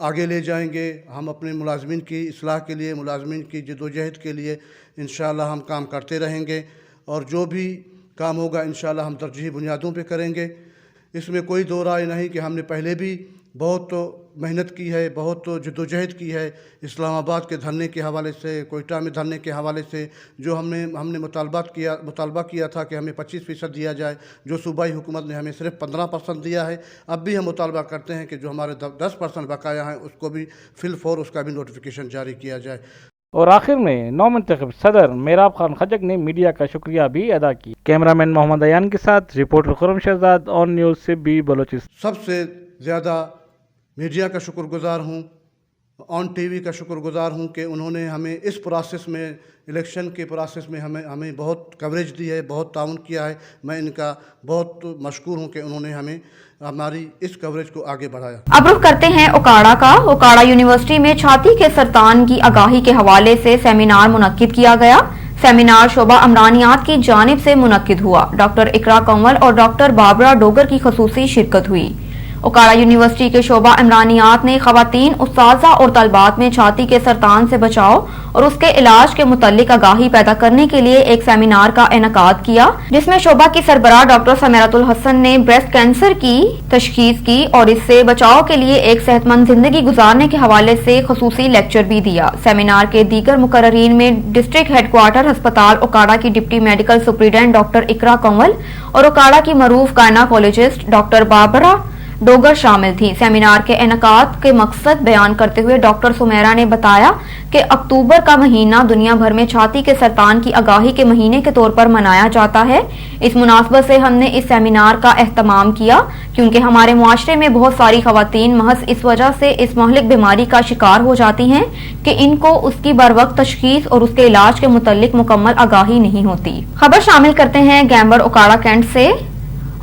आगे ले जाएंगे। हम अपने मुलाजमीन की इस्लाह के लिए, मुलाजमीन की जदोजहद के लिए इंशाल्लाह हम काम करते रहेंगे और जो भी काम होगा इंशाल्लाह हम तरजीही बुनियादों पे करेंगे। इसमें कोई दो राय नहीं कि हमने पहले भी बहुत मेहनत की है, बहुत जदोजहद की है। इस्लामाबाद के धरने के हवाले से, कोयटा में धरने के हवाले से जो हमने मुतालबा किया था कि हमें 25% दिया जाए, जो सूबाई हुकूमत ने हमें सिर्फ 15% दिया है। अब भी हम मुतालबा करते हैं कि जो हमारे 10% बकाया हैं उसको भी फिल फौर उसका भी नोटिफिकेशन जारी किया जाए। اور آخر میں نو منتخب صدر میراب خان خجک نے میڈیا کا شکریہ بھی ادا کی۔ کیمرامین محمد ایان کے ساتھ رپورٹر خرم شہزاد، آن نیوز سبی بلوچستان۔ سب سے زیادہ میڈیا کا شکر گزار ہوں، آن ٹی وی کا شکر گزار ہوں کہ انہوں نے ہمیں اس پروسیس میں، الیکشن کے پروسیس میں ہمیں بہت کوریج دی ہے، بہت تعاون کیا ہے۔ میں ان کا بہت مشکور ہوں کہ انہوں نے ہماری اس کوریج کو آگے بڑھایا۔ اب رخ کرتے ہیں اوکاڑا کا۔ اوکاڑا یونیورسٹی میں چھاتی کے سرطان کی آگاہی کے حوالے سے سیمینار منعقد کیا گیا۔ سیمینار شعبہ عمرانیات کی جانب سے منعقد ہوا۔ ڈاکٹر اقرا کنول اور ڈاکٹر بابرا ڈوگر کی خصوصی شرکت ہوئی۔ اوکاڑا یونیورسٹی کے شعبہ عمرانیات نے خواتین، اساتذہ اور طالبات میں چھاتی کے سرطان سے بچاؤ اور اس کے علاج کے متعلق آگاہی پیدا کرنے کے لیے ایک سیمینار کا انعقاد کیا، جس میں شعبہ کی سربراہ ڈاکٹر سمیرۃ الحسن نے بریسٹ کینسر کی تشخیص کی اور اس سے بچاؤ کے لیے ایک صحت مند زندگی گزارنے کے حوالے سے خصوصی لیکچر بھی دیا۔ سیمینار کے دیگر مقررین میں ڈسٹرکٹ ہیڈ کوارٹر ہسپتال اوکاڑا کی ڈپٹی میڈیکل سپرنٹینڈنٹ ڈاکٹر اقرا کنول اور اوکاڑا کی معروف گائناکولوجسٹ ڈاکٹر بابرا ڈوگر شامل تھی۔ سیمینار کے انعقاد کے مقصد بیان کرتے ہوئے ڈاکٹر سمیرا نے بتایا کہ اکتوبر کا مہینہ دنیا بھر میں چھاتی کے سرطان کی آگاہی کے مہینے کے طور پر منایا جاتا ہے۔ اس مناسبت سے ہم نے اس سیمینار کا اہتمام کیا کیونکہ ہمارے معاشرے میں بہت ساری خواتین محض اس وجہ سے اس مہلک بیماری کا شکار ہو جاتی ہیں کہ ان کو اس کی بروقت تشخیص اور اس کے علاج کے متعلق مکمل آگاہی نہیں ہوتی۔ خبر شامل کرتے ہیں گیمبر اوکاڑا کینٹ سے۔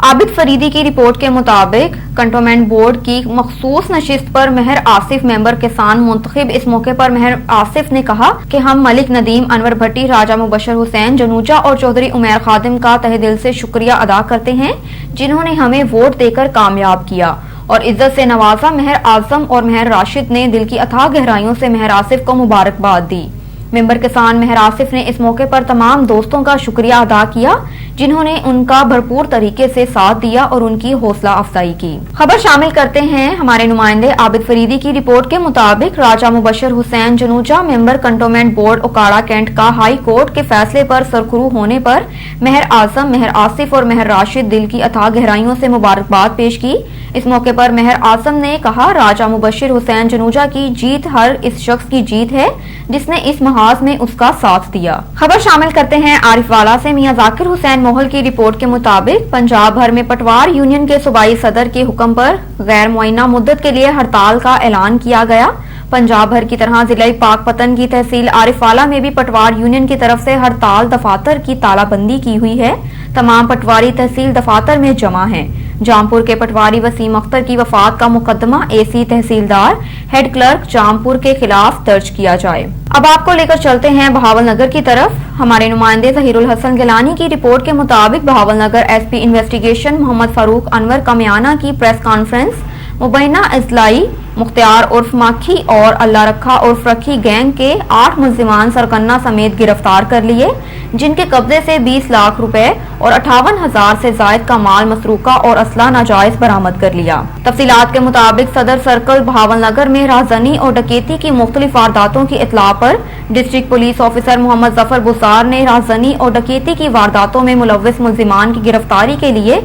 عابد فریدی کی رپورٹ کے مطابق کنٹونمنٹ بورڈ کی مخصوص نشست پر مہر آصف ممبر کسان منتخب۔ اس موقع پر مہر آصف نے کہا کہ ہم ملک ندیم، انور بھٹی، راجہ مبشر حسین جنوجا اور چودھری عمیر خادم کا تہ دل سے شکریہ ادا کرتے ہیں جنہوں نے ہمیں ووٹ دے کر کامیاب کیا اور عزت سے نوازا۔ مہر اعظم اور مہر راشد نے دل کی اتھاہ گہرائیوں سے مہر آصف کو مبارکباد دی۔ ممبر کسان مہر آصف نے اس موقع پر تمام دوستوں کا شکریہ ادا کیا جنہوں نے ان کا بھرپور طریقے سے ساتھ دیا اور ان کی حوصلہ افزائی کی۔ خبر شامل کرتے ہیں ہمارے نمائندے عابد فریدی کی رپورٹ کے مطابق راجہ مبشر حسین جنوجا ممبر کنٹونمنٹ بورڈ اوکاڑا کینٹ کا ہائی کورٹ کے فیصلے پر سرخرو ہونے پر مہر اعظم، مہر آصف اور مہر راشد دل کی اتھاہ گہرائیوں سے مبارکباد پیش کی۔ اس موقع پر مہر اعظم نے کہا، راجہ مبشر حسین جنوجا کی جیت ہر اس شخص کی جیت ہے جس نے اس محاذ میں اس کا ساتھ دیا۔ خبر شامل کرتے ہیں عارف والا سے۔ میاں ذاکر حسین موہل کی رپورٹ کے مطابق پنجاب بھر میں پٹوار یونین کے صوبائی صدر کے حکم پر غیر معینہ مدت کے لیے ہڑتال کا اعلان کیا گیا۔ پنجاب بھر کی طرح ضلع پاک پتن کی تحصیل عارف والا میں بھی پٹوار یونین کی طرف سے ہڑتال دفاتر کی تالہ بندی کی ہوئی ہے۔ تمام پٹواری تحصیل دفاتر میں جمع ہیں۔ جامپور کے پٹواری وسیم اختر کی وفات کا مقدمہ AC تحصیلدار ہیڈ کلرک جامپور کے خلاف درج کیا جائے۔ اب آپ کو لے کر چلتے ہیں بہاول نگر کی طرف۔ ہمارے نمائندے ظہیر الحسن گیلانی کی رپورٹ کے مطابق بہاول نگر SP انویسٹیگیشن محمد فاروق انور کمیانہ کی پریس کانفرنس مبینہ اضلاعی مختار عرف ماکھی اور اللہ رکھا عرف رکھی گینگ کے 8 ملزمان سرکنہ سمیت گرفتار کر لیے، جن کے قبضے سے 20 لاکھ روپے اور 58,000 سے زائد کا مال مسروقہ اور اسلحہ ناجائز برآمد کر لیا۔ تفصیلات کے مطابق صدر سرکل بہاول نگر میں رہزنی اور ڈکیتی کی مختلف وارداتوں کی اطلاع پر ڈسٹرکٹ پولیس آفیسر محمد ظفر بزار نے رہزنی اور ڈکیتی کی وارداتوں میں ملوث ملزمان کی گرفتاری کے لیے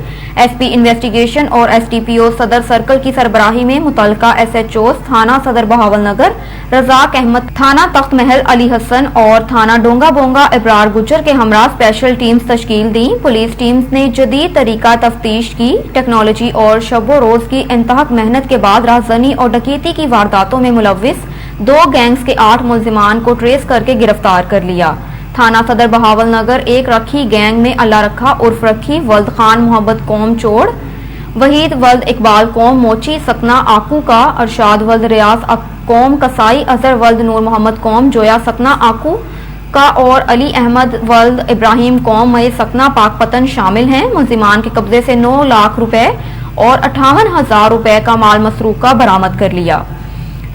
SP انویسٹیگیشن اور STPO صدر سرکل کی سربراہی میں متعلقہ SHOs تھانہ صدر بہاول نگر رزاق احمد، تھانہ تخت محل علی حسن اور تھانہ ڈونگا بونگا ابرار گجر کے ہمراہ اسپیشل ٹیمز تشکیل دیں۔ پولیس ٹیمز نے جدید طریقہ تفتیش کی ٹیکنالوجی اور شب و روز کی انتہاک محنت کے بعد رہزنی اور ڈکیتی کی وارداتوں میں ملوث 2 گینگز کے 8 ملزمان کو ٹریس کر کے گرفتار کر لیا۔ تھانہ صدر بہاول نگر ایک رکھی گینگ میں اللہ رکھا عرف رکھی ولد خان محبت قوم چوڑ، وحید ولد اقبال قوم موچی سکنا آکو کا، ارشاد ولد ریاض قوم کسائی، اظہر ولد نور محمد قوم جویا سکنا آکو کا اور علی احمد ولد ابراہیم قوم مئے سکنا پاک پتن شامل ہیں۔ ملزمان کے قبضے سے 9 لاکھ روپے اور 58,000 روپے کا مال مسروقہ برآمد کر لیا۔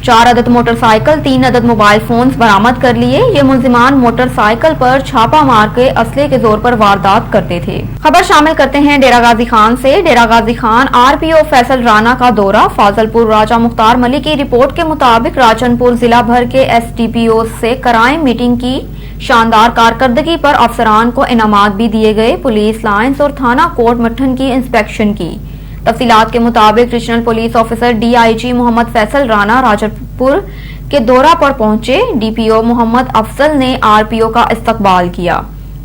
4 عدد موٹر سائیکل، 3 عدد موبائل فونز برآمد کر لیے۔ یہ ملزمان موٹر سائیکل پر چھاپا مار کے اسلحے کے زور پر واردات کرتے تھے۔ خبر شامل کرتے ہیں ڈیرہ غازی خان سے۔ ڈیرہ غازی خان RPO فیصل رانا کا دورہ۔ فاضل پور راجہ مختار ملک کی رپورٹ کے مطابق راجن پور ضلع بھر کے STPO سے کرائم میٹنگ کی شاندار کارکردگی پر افسران کو انعامات بھی دیے گئے۔ پولیس لائنز اور تھانہ کوٹ مٹھن کی انسپیکشن کی۔ تفصیلات کے مطابق ریجنل پولیس آفیسر DIG محمد فیصل رانا راجن پور के दौरा पर पहुंचे डीपीओ मोहम्मद अफजल ने आरपीओ का इस्तकबाल किया।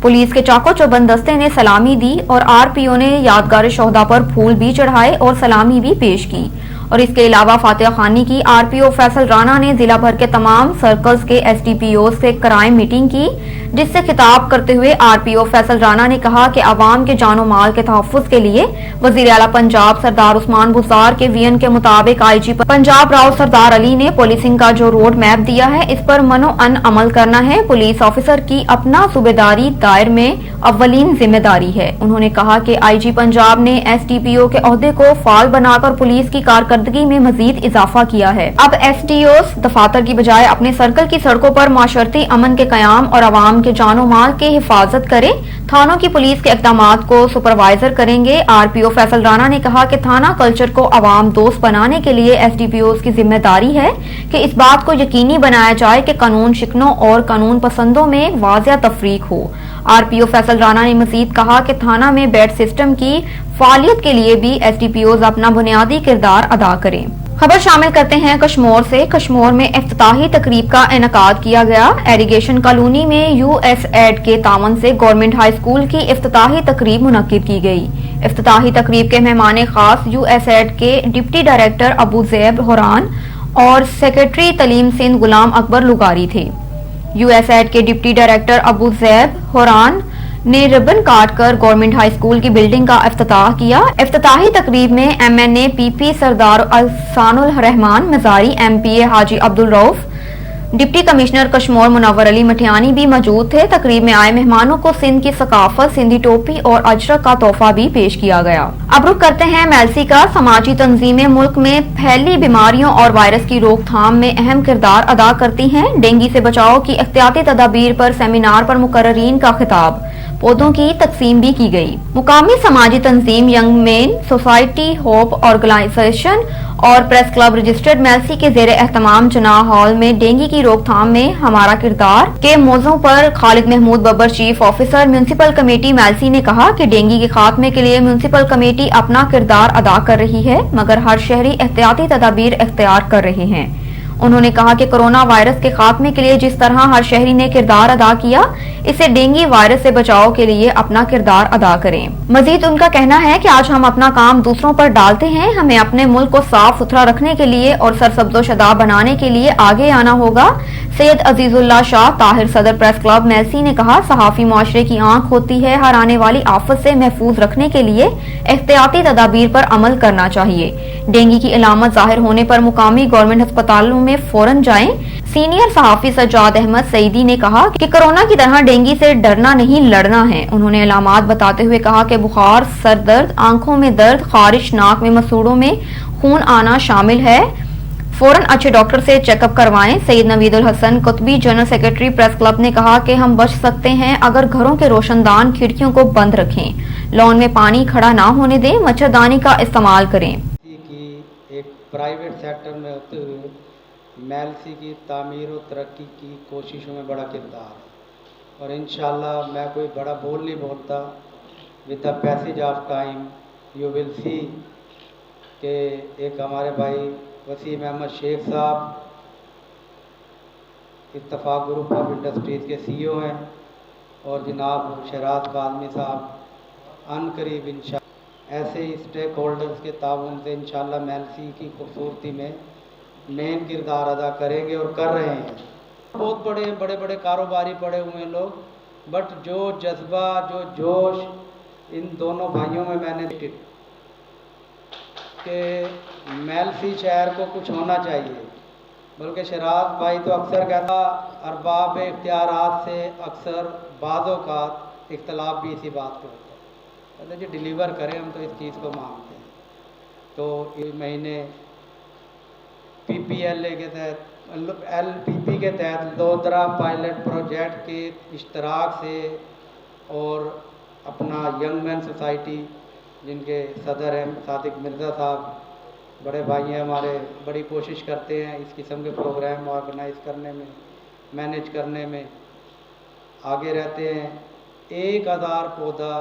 पुलिस के चाको चौबंद दस्ते ने सलामी दी और आरपीओ ने यादगार शोहदा पर फूल भी चढ़ाए और सलामी भी पेश की। और इसके अलावा फातिहा खानी की आरपीओ फैसल राना ने जिला भर के तमाम सर्कल्स के एसडीपीओ से क्राइम मीटिंग की, जिससे खिताब करते हुए आरपीओ फैसल राना ने कहा कि आवाम के जानो माल के तहफ्फुज के लिए वजीर आला पंजाब सरदार उस्मान बुज़दार के विजन के मुताबिक आईजी पंजाब राव सरदार अली ने पुलिसिंग का जो रोड मैप दिया है, इस पर मनोअन अमल करना है। पुलिस ऑफिसर की अपना सूबेदारी दायर में अव्वलीन जिम्मेदारी है। उन्होंने कहा कि आईजी पंजाब ने एसडीपीओ के ओहदे को फाल बनाकर पुलिस की कारकर्दगी में मजीद इजाफा किया है। अब एसडीओस दफातर की बजाय अपने सर्कल की सड़कों पर माशरती अमन के कयाम और आवाम के जानो माल की हिफाजत करें। थानों की पुलिस के इकदामात को सुपरवाइजर करेंगे। आरपीओ फैसल राना ने कहा कि थाना कल्चर को आवाम दोस्त बनाने के लिए एसडीपीओ की जिम्मेदारी है कि इस बात को यकीनी बनाया जाए कि कानून शिकनों और कानून पसंदों में वाज़िया तफरीक हो। आरपीओ फैसल राना ने मजीद कहा कि थाना में बेड सिस्टम की फालियत के लिए भी एसडीपीओ अपना बुनियादी किरदार अदा करें। खबर शामिल करते हैं कश्मोर से। कश्मोर में इफ्तिताही तकरीब का इनेकाद किया गया। एरीगेशन कॉलोनी में यूएसएड के तावन से गवर्नमेंट हाई स्कूल की इफ्तिताही तकरीब मुनक्किद की गई। इफ्तिताही तकरीब के मेहमान खास यूएसएड के डिप्टी डायरेक्टर अबू ज़ैब हुरान और सेक्रेटरी तलीम सिंध गुलाम अकबर लुगारी थे। यूएसएड के डिप्टी डायरेक्टर अबू ज़ैब हुरान ने रिबन काटकर गवर्नमेंट हाई स्कूल की बिल्डिंग का इफ्तिताह किया। इफ्तिताही तकरीब में एमएनए पीपी सरदार अहसानुल Rahman Mazari, MPa Haji Abdul Rauf, deputy commissioner Kashmore Munawwar Ali Mathiani भी मौजूद थे। तकरीब में आए मेहमानों को सिंध की सकाफत, सिंधी टोपी और अजरक का तोहफा भी पेश किया गया। अब रुख करते हैं मेलसी का। समाजी तंजीमें मुल्क में फैली बीमारियों और वायरस की रोकथाम में अहम किरदार अदा करती हैं। डेंगू से बचाव की एहतियाती तदाबीर पर सेमिनार पर मुकर्ररीन का खिताब, पौधों की तकसीम भी की गई। मुकामी समाजी तंजीम young men society, hope organization और प्रेस क्लब रजिस्टर्ड मेलसी के जेर एहतमाम जना हॉल में डेंगू की रोकथाम में हमारा किरदार के मौजू पर Khalid Mahmood Babbar, chief officer municipal committee Mailsi ने कहा कि डेंगू के खात्मे के लिए म्यूनिसिपल कमेटी अपना किरदार अदा कर रही है, मगर हर शहरी एहतियाती तदाबीर इख्तियार कर रहे हैं। उन्होंने कहा कि कोरोना वायरस के खात्मे के लिए जिस तरह हर शहरी ने किरदार अदा किया, इससे डेंगू वायरस से बचाव के लिए अपना किरदार अदा करें। मजीद उनका कहना है कि आज हम अपना काम दूसरों पर डालते हैं। हमें अपने मुल्क को साफ सुथरा रखने के लिए और सरसब्जो शदाब बनाने के लिए आगे आना होगा। सैयद अजीजुल्लाह शाह ताहिर, सदर प्रेस क्लब मेलसी ने कहा, सहाफी मुआशरे की आंख होती है। हर आने वाली आफत से महफूज रखने के लिए एहतियाती तदाबीर पर अमल करना चाहिए। डेंगू की अलामत जाहिर होने पर मुकामी गवर्नमेंट अस्पतालों में फौरन जाएं। सीनियर सहाफी सज्जाद अहमद सईदी ने कहा कि कोरोना की तरह डेंगू से डरना नहीं, लड़ना है। उन्होंने अलामात बताते हुए कहा कि बुखार, सर दर्द, आंखों में दर्द, खारिश, नाक में मसूड़ों में खून आना शामिल है। फौरन अच्छे डॉक्टर से चेकअप करवाएं। Syed Naveedul Hasan Qutbi, general secretary press club ने कहा कि हम बच सकते हैं अगर घरों के रोशनदान, खिड़कियों को बंद रखें, लॉन में पानी खड़ा ना होने दें, मच्छरदानी का इस्तेमाल करें। एक प्राइवेट सेक्टर में होते हुए मेलसी की तामीर और तरक्की की कोशिशों में बड़ा किरदार है और इंशाल्लाह मैं कोई बड़ा बोल नहीं बोलता। With the passage of time you will see कि एक हमारे भाई वसीम अहमद शेख साहब इत्तफाक ग्रुप ऑफ इंडस्ट्रीज़ के सीईओ हैं और जनाब शहराज कादमी साहब अनकरीब इंशाल्लाह ऐसे ही स्टेक होल्डर्स के ताउन से इंशाल्लाह मेलसी की खूबसूरती में मेन किरदार अदा करेंगे और कर रहे हैं। बहुत बड़े बड़े कारोबारी पड़े हुए हैं लोग, बट जो जज्बा, जो जोश इन दोनों भाइयों में मैंने कि मेलसी शहर को कुछ होना चाहिए। बल्कि शराज भाई तो अक्सर कहता, अरबाब इख्तियारात से अक्सर बाज़ों का इख्तलाफ भी इसी बात पे होता है। कहते जी डिलीवर करें, हम तो इस चीज़ को मांगते हैं। तो इस महीने पीपीएलए के तहत, एलपीपी के तहत लोधरा पायलट प्रोजेक्ट के इश्तराक से और अपना यंग मैन सोसाइटी जिनके सदर हैं सादिक मिर्ज़ा साहब, बड़े भाई हैं हमारे, बड़ी कोशिश करते हैं इस किस्म के प्रोग्राम ऑर्गेनाइज करने में, मैनेज करने में आगे रहते हैं। 1000 पौधा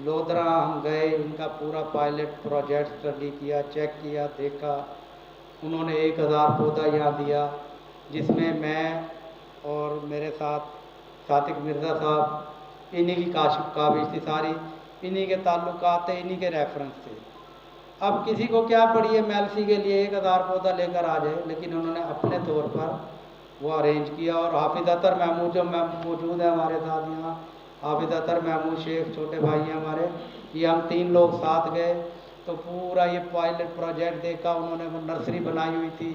लोधरा हम गए, उनका पूरा पायलट प्रोजेक्ट स्टडी किया, चेक किया, देखा انہوں نے 1000 پودا یہاں دیا، جس میں میں اور میرے ساتھ صادق مرزا صاحب، انہی کی کاوش تھی ساری، انہی کے تعلقات تھے، انہی کے ریفرنس تھے۔ اب کسی کو کیا پڑی ہے میلسی کے لیے 1000 پودا لے کر آ جائے، لیکن انہوں نے اپنے طور پر وہ ارینج کیا۔ اور حافظ اطہر محمود جو موجود ہیں ہمارے ساتھ یہاں، حافظ اطہر محمود شیخ چھوٹے بھائی ہیں ہمارے، یہ ہم 3 لوگ ساتھ گئے تو پورا یہ پائلٹ پروجیکٹ دیکھا۔ انہوں نے وہ نرسری بنائی ہوئی تھی،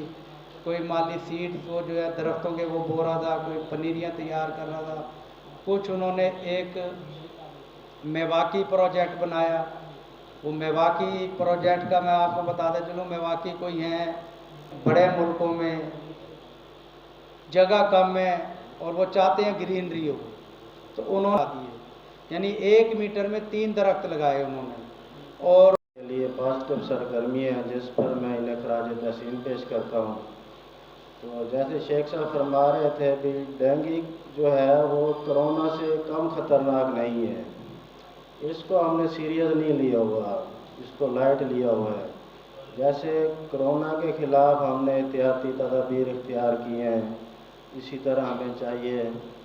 کوئی مالی سیڈ وہ جو ہے درختوں کے وہ بو رہا تھا، کوئی پنیریاں تیار کر رہا تھا، کچھ انہوں نے ایک میواکی پروجیکٹ بنایا۔ وہ میواکی پروجیکٹ کا میں آپ کو بتاتا چلوں، میواکی کوئی ہیں بڑے ملکوں میں جگہ کم ہے اور وہ چاہتے ہیں گرینری ہو، تو انہوں نے یعنی 1 میٹر میں 3 درخت لگائے انہوں نے۔ اور لیے پازیٹیو سرگرمی ہے جس پر میں انہیں خراج تحسین پیش کرتا ہوں۔ تو جیسے شیخ صاحب فرما رہے تھے بھی ڈینگی جو ہے وہ کرونا سے کم خطرناک نہیں ہے، اس کو ہم نے سیریس نہیں لیا ہوا، اس کو لائٹ لیا ہوا ہے۔ جیسے کرونا کے خلاف ہم نے احتیاطی تدابیر اختیار کی ہیں، اسی طرح ہمیں چاہیے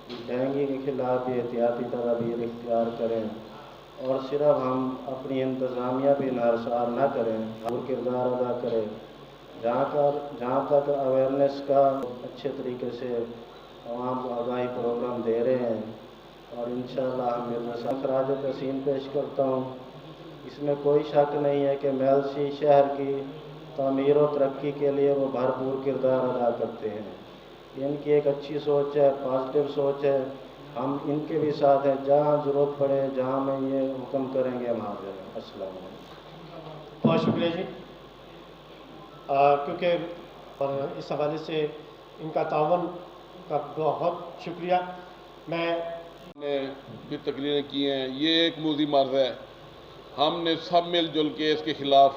کہ ڈینگی کے خلاف بھی احتیاطی تدابیر اختیار کریں، اور صرف ہم اپنی انتظامیہ بھی انحصار نہ کریں، اور کردار ادا کریں۔ جہاں تک اویئرنیس کا اچھے طریقے سے عوام کو آگاہی پروگرام دے رہے ہیں، اور انشاءاللہ ہم مرزا خراج تحسین پیش کرتا ہوں۔ اس میں کوئی شک نہیں ہے کہ میلسی شہر کی تعمیر و ترقی کے لیے وہ بھرپور کردار ادا کرتے ہیں۔ ان کی ایک اچھی سوچ ہے، پازیٹیو سوچ ہے، ہم ان کے بھی ساتھ ہیں، جہاں ضرورت پڑے جہاں میں یہ حکم کریں گے ہم حاضر ہیں۔ السلام علیکم۔ بہت شکریہ جی، کیونکہ اس حوالے سے ان کا تعاون کا بہت شکریہ۔ میں نے بھی تقریریں کی ہیں، یہ ایک موذی مرض ہے، ہم نے سب مل جل کے اس کے خلاف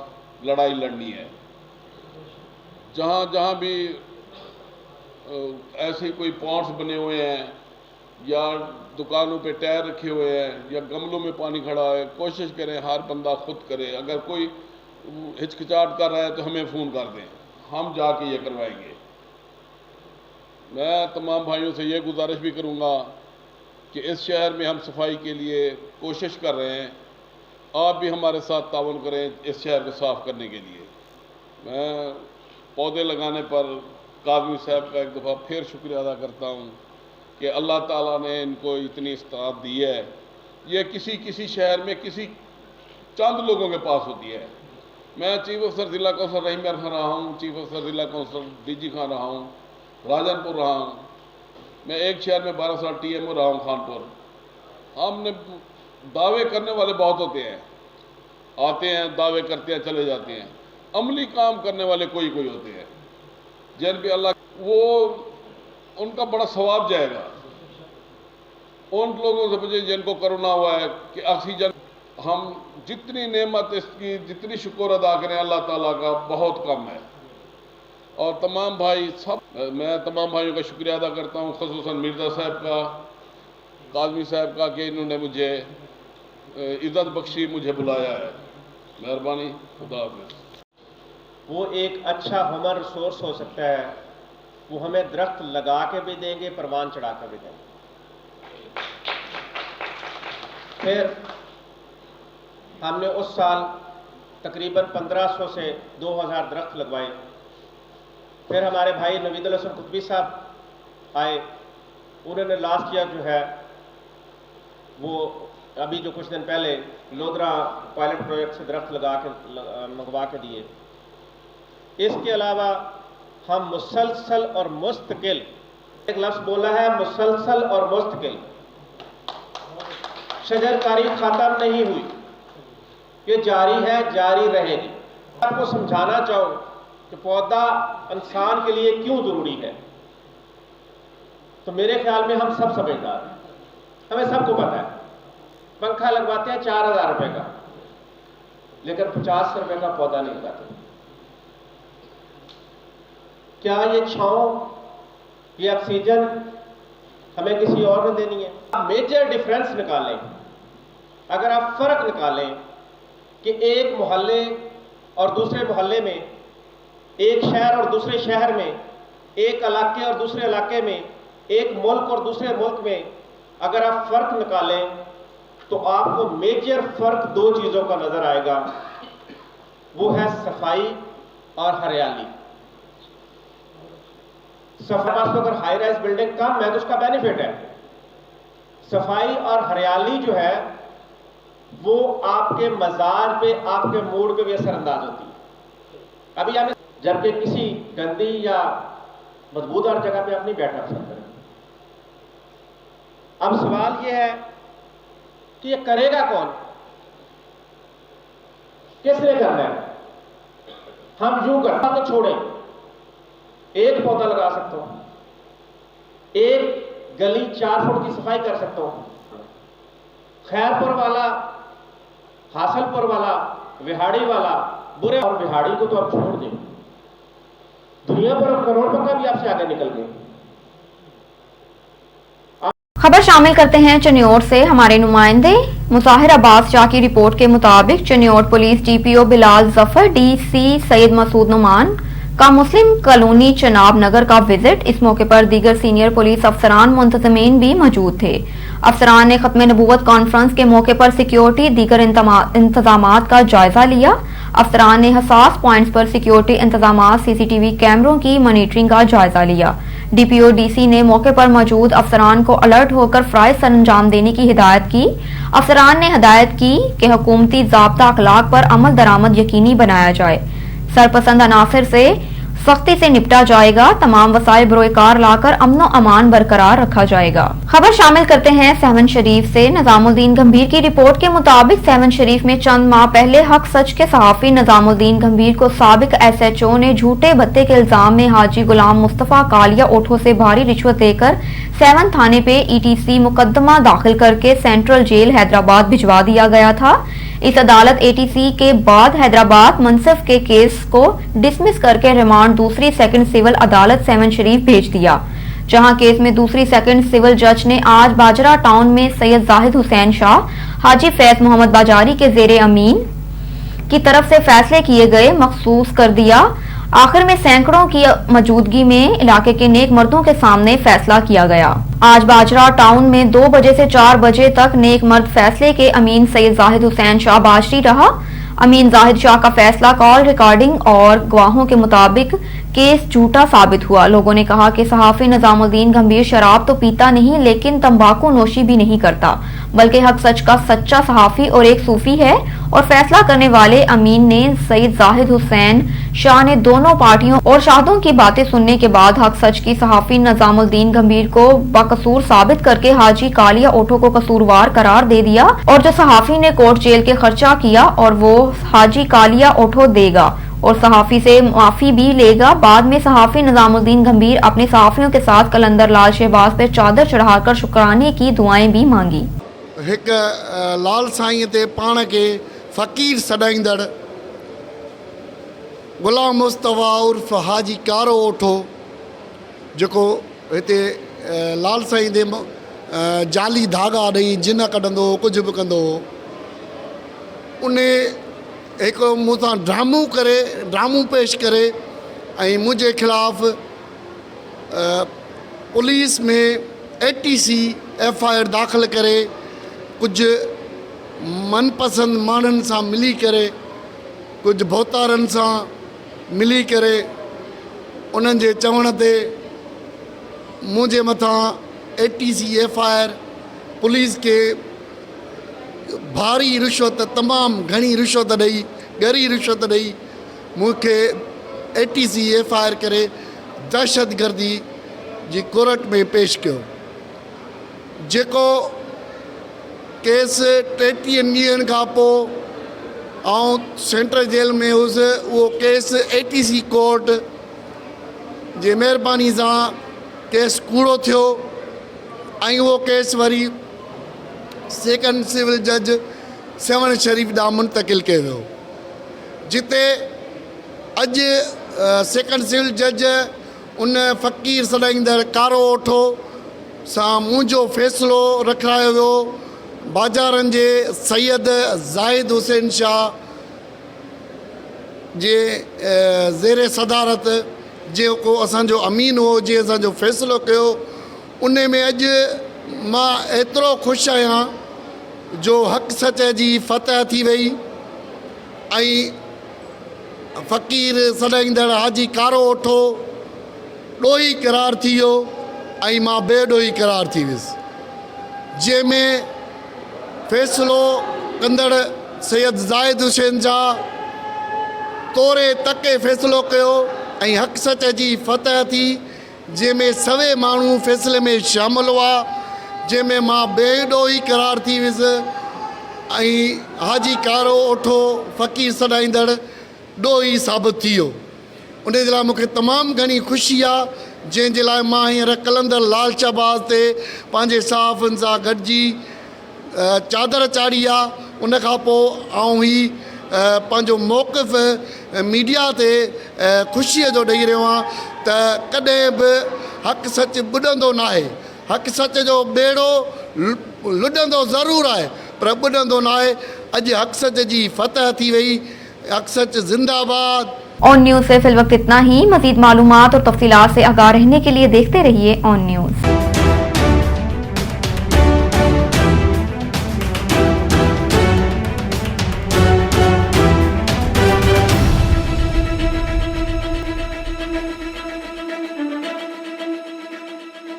لڑائی لڑنی ہے۔ جہاں جہاں بھی ایسے کوئی پونڈس بنے ہوئے ہیں یا دکانوں پہ ٹائر رکھے ہوئے ہیں یا گملوں میں پانی کھڑا ہے، کوشش کریں ہر بندہ خود کرے۔ اگر کوئی ہچکچاہٹ کر رہا ہے تو ہمیں فون کر دیں، ہم جا کے یہ کروائیں گے۔ میں تمام بھائیوں سے یہ گزارش بھی کروں گا کہ اس شہر میں ہم صفائی کے لیے کوشش کر رہے ہیں، آپ بھی ہمارے ساتھ تعاون کریں اس شہر کو صاف کرنے کے لیے۔ میں پودے لگانے پر قاضمی صاحب کا ایک دفعہ پھر شکریہ ادا کرتا ہوں کہ اللہ تعالیٰ نے ان کو اتنی استطاعت دی ہے۔ یہ کسی شہر میں کسی چند لوگوں کے پاس ہوتی ہے۔ میں چیف افسر ضلع کونسل رحیم خان رہا ہوں، چیف افسر ضلع کونسل ڈی جی خان رہا ہوں، راجن پور رہا ہوں، میں ایک شہر میں 12 سال ٹی ایم او رہا ہوں خانپور۔ ہم نے دعوے کرنے والے بہت ہوتے ہیں، آتے ہیں دعوے کرتے ہیں چلے جاتے ہیں، عملی کام کرنے والے کوئی ہوتے ہیں جن پہ اللہ وہ ان کا بڑا ثواب جائے گا۔ ان لوگوں سے مجھے جن کو کرونا ہوا ہے کہ آکسیجن، ہم جتنی نعمت اس کی جتنی شکر ادا کریں اللہ تعالیٰ کا بہت کم ہے۔ اور تمام بھائی میں تمام بھائیوں کا شکریہ ادا کرتا ہوں، خصوصاً مرزا صاحب کا، قاضمی صاحب کا کہ انہوں نے مجھے عزت بخشی، مجھے بلایا ہے۔ مہربانی، خدا حافظ۔ وہ ایک اچھا ہیومن ریسورس ہو سکتا ہے، وہ ہمیں درخت لگا کے بھی دیں گے، پروان چڑھا کر بھی دیں گے۔ پھر ہم نے اس سال تقریباً 1500 سے 2000 درخت لگوائے۔ پھر ہمارے بھائی نوید الحسن قطبی صاحب آئے، انہوں نے لاسٹ ایئر جو ہے وہ ابھی جو کچھ دن پہلے لودرا پائلٹ پروجیکٹ سے درخت منگوا کے دیے۔ اس کے علاوہ ہم مسلسل اور مستقل، ایک لفظ بولا ہے مسلسل اور مستقل، شجرکاری ختم نہیں ہوئی، یہ جاری ہے، جاری رہے گی۔ آپ کو سمجھانا چاہوں کہ پودا انسان کے لیے کیوں ضروری ہے، تو میرے خیال میں ہم سب سمجھدار ہیں، ہمیں سب کو پتہ ہے پنکھا لگواتے ہیں 4000 روپے کا، لیکن 50 روپے کا پودا نہیں لگاتے۔ کیا یہ چھاؤں، یہ آکسیجن ہمیں کسی اور نے دینی ہے؟ آپ میجر ڈیفرنس نکالیں، اگر آپ فرق نکالیں کہ ایک محلے اور دوسرے محلے میں ایک شہر اور دوسرے شہر میں، ایک علاقے اور دوسرے علاقے میں، ایک ملک اور دوسرے ملک میں اگر آپ فرق نکالیں تو آپ کو میجر فرق دو چیزوں کا نظر آئے گا، وہ ہے صفائی اور ہریالی۔ صفائی تو اگر ہائی رائز بلڈنگ کم ہے تو اس کا بینیفٹ ہے، صفائی اور ہریالی جو ہے وہ آپ کے مزاج پہ، آپ کے موڈ پہ بھی اثر انداز ہوتی ہے۔ ابھی ہمیں جبکہ کسی گندی یا بدبودار جگہ پہ آپ نہیں بیٹھنا پسند کریں۔ اب سوال یہ ہے کہ یہ کرے گا کون، کس نے کرنا ہے؟ ہم یوں کرتا تو چھوڑیں، ایک پودا لگا سکتا ہوں، ایک گلی 4 فٹ کی صفائی کر سکتا ہوں، خیر پور والا، حاصل پور والا، وہاڑی والا، برے اور وہاڑی کو تو آپ چھوڑ دیں، دنیا پر کروڑ پکا بھی آپ سے آگے نکل گئے۔ خبر شامل کرتے ہیں چنیوٹ سے۔ ہمارے نمائندے مظاہر عباس شاہ کی رپورٹ کے مطابق چنیوٹ پولیس ڈی پی او بلال ظفر، ڈی سی سید مسعود نعمان کا مسلم کالونی چناب نگر کا وزٹ۔ اس موقع پر دیگر سینئر پولیس افسران منتظمین بھی موجود تھے۔ افسران نے ختم نبوت کانفرنس کے موقع پر سیکیورٹی دیگر انتظامات کا جائزہ لیا۔ افسران نے حساس پوائنٹس پر سیکیورٹی انتظامات، سی سی ٹی وی کیمروں کی مانیٹرنگ کا جائزہ لیا۔ D P O D C نے موقع پر موجود افسران کو الرٹ ہو کر فرائض سر انجام دینے کی ہدایت کی۔ افسران نے ہدایت کی کہ حکومتی ضابطہ اخلاق پر عمل درآمد یقینی بنایا جائے، سرپسند عناصر سے سختی سے نپٹا جائے گا، تمام وسائل بروئے کار لا کر امن و امان برقرار رکھا جائے گا۔ خبر شامل کرتے ہیں سیون شریف سے۔ نظام الدین گمبھیر کی رپورٹ کے مطابق سیون شریف میں چند ماہ پہلے حق سچ کے صحافی نظام الدین گمبھیر کو سابق ایس ایچ او نے جھوٹے بھتے کے الزام میں حاجی غلام مصطفیٰ کالیا اوٹھو سے بھاری رشوت لے کر سیون تھانے پہ ای ٹی سی مقدمہ داخل کر کے سینٹرل جیل حیدرآباد بھجوا دیا گیا تھا۔ اس عدالت اے ٹی سی کے بعد حیدرآباد منصف کے کیس کو ڈسمس کر کے ریمانڈ دوسری سیکنڈ سول عدالت سیون شریف بھیج دیا، جہاں کیس میں دوسری سیکنڈ سول جج نے آج باجرہ ٹاؤن میں سید زاہد حسین شاہ، حاجی فیض محمد باجاری کے زیر امین کی طرف سے فیصلے کیے گئے مخصوص کر دیا۔ آخر میں سینکڑوں کی موجودگی میں علاقے کے نیک مردوں کے سامنے فیصلہ کیا گیا۔ آج باجرہ ٹاؤن میں 2 بجے سے 4 بجے تک نیک مرد فیصلے کے امین سید زاہد حسین شاہ باجری رہا۔ امین زاہد شاہ کا فیصلہ کال ریکارڈنگ اور گواہوں کے مطابق کیس جھوٹا ثابت ہوا۔ لوگوں نے کہا کہ صحافی نظام الدین گمبھیر شراب تو پیتا نہیں لیکن تمباکو نوشی بھی نہیں کرتا، بلکہ حق سچ کا سچا صحافی اور ایک صوفی ہے، اور فیصلہ کرنے والے امین نے سید زاہد حسین شاہ نے دونوں پارٹیوں اور شاہدوں کی باتیں سننے کے بعد حق سچ کی صحافی نظام الدین گمبھیر کو بقصور ثابت کر کے حاجی کالیا اوٹھو کو قصوروار قرار دے دیا، اور جو صحافی نے کورٹ جیل کے خرچہ کیا اور وہ حاجی کالیا اوٹھو دے گا اور صحافی سے معافی بھی لے گا۔ بعد میں صحافی نظام الدین گمبھیر اپنے صحافیوں کے ساتھ قلندر لال شہباز پہ چادر چڑھا کر شکرانے کی دعائیں بھی مانگی۔ ایک لال سائیں تے پان کے فقیر سڏائींदड़ غلام مصطفیٰ عرف حاجی कारो ओठो जेको हिते लाल साईं दे जाली धागा ॾेई जिन कढंदो हो, कुझु बि कंदो हो, उन हिकु मूंसां ड्रामो पेश करे ऐं मुंहिंजे ख़िलाफ़ पुलिस में ATC FIR दाख़िल करे कुझु मनपसंद माण्हुनि सां मिली करे, कुझु भोतारनि सां मिली करे उन्हनि जे चवण ते मुंहिंजे मथां ATC FIR पुलिस के भारी रिश्वत, तमामु घणी रिश्वत ॾेई, ॻरी रिश्वत ॾेई मूंखे ATC FIR करे दहशतगर्दी जी कोर्ट में पेश कयो। जेको केस 33 ॾींहंनि खां पोइ आउं सेंट्रल जेल में हुउसि, उहो केस ATC कोर्ट जे महिरबानी सां केस कूड़ो थियो ऐं उहो केस वरी सेकंड सिविल जज सेवन शरीफ ॾांहुं मुंतकिल कयो वियो, जिते अॼु सेकंड सिविल जज उन फ़क़ीर सॾाईंदड़ कारो ओठो सां मुंहिंजो फ़ैसिलो रखायो वियो। बाज़ारनि जे सैयद ज़ाहिद हुसैन शाह जे ज़ेर सदारत जेको असांजो अमीन हो, जे असांजो फ़ैसिलो कयो, उन में अॼु मां एतिरो ख़ुशि आहियां जो हक़ सच जी फतह थी वई ऐं फ़क़ीर सॾाईंदड़ हाजी कारो ओठो ॾोही क़रार थी वियो ऐं मां बेॾोही क़रार थी वियुसि, जंहिंमें फ़ैसिलो कंदड़ सैयद ज़ाहिद हुसैन जा तोरे तके फ़ैसिलो कयो ऐं हक़ सच जी फतह थी, जंहिंमें सवे माण्हू फ़ैसिले में शामिल हुआ, जंहिंमें मां बेॾोही क़रार थी वियुसि ऐं हाजी कारो ओठो फ़क़ीर सॾाईंदड़ ॾोही साबित थी वियो। उन जे लाइ मूंखे तमामु घणी ख़ुशी आहे, जंहिंजे लाइ मां हींअर कलंदर लाल शहबाज़ ते पंहिंजे सहाफ़ियुनि सां गॾिजी चादर चाढ़ी आहे। उन खां पोइ आउं ही पंहिंजो मौक़िफ़ मीडिया ते ख़ुशीअ जो ॾेई रहियो आहियां त कॾहिं बि हक़ सच ॿुॾंदो न आहे। हक़ सच जो बेड़ो लुॾंदो ज़रूरु आहे पर ॿुॾंदो न आहे। अॼु हक़ सच जी फतह थी वई। हक़ सच जिंदाबाद। ऑन न्यूज़ से फिल वक्त इतना ही। मजीद मालूमात और तफसीलात से आगाह रहने के लिए देखते रहिए ऑन न्यूज़।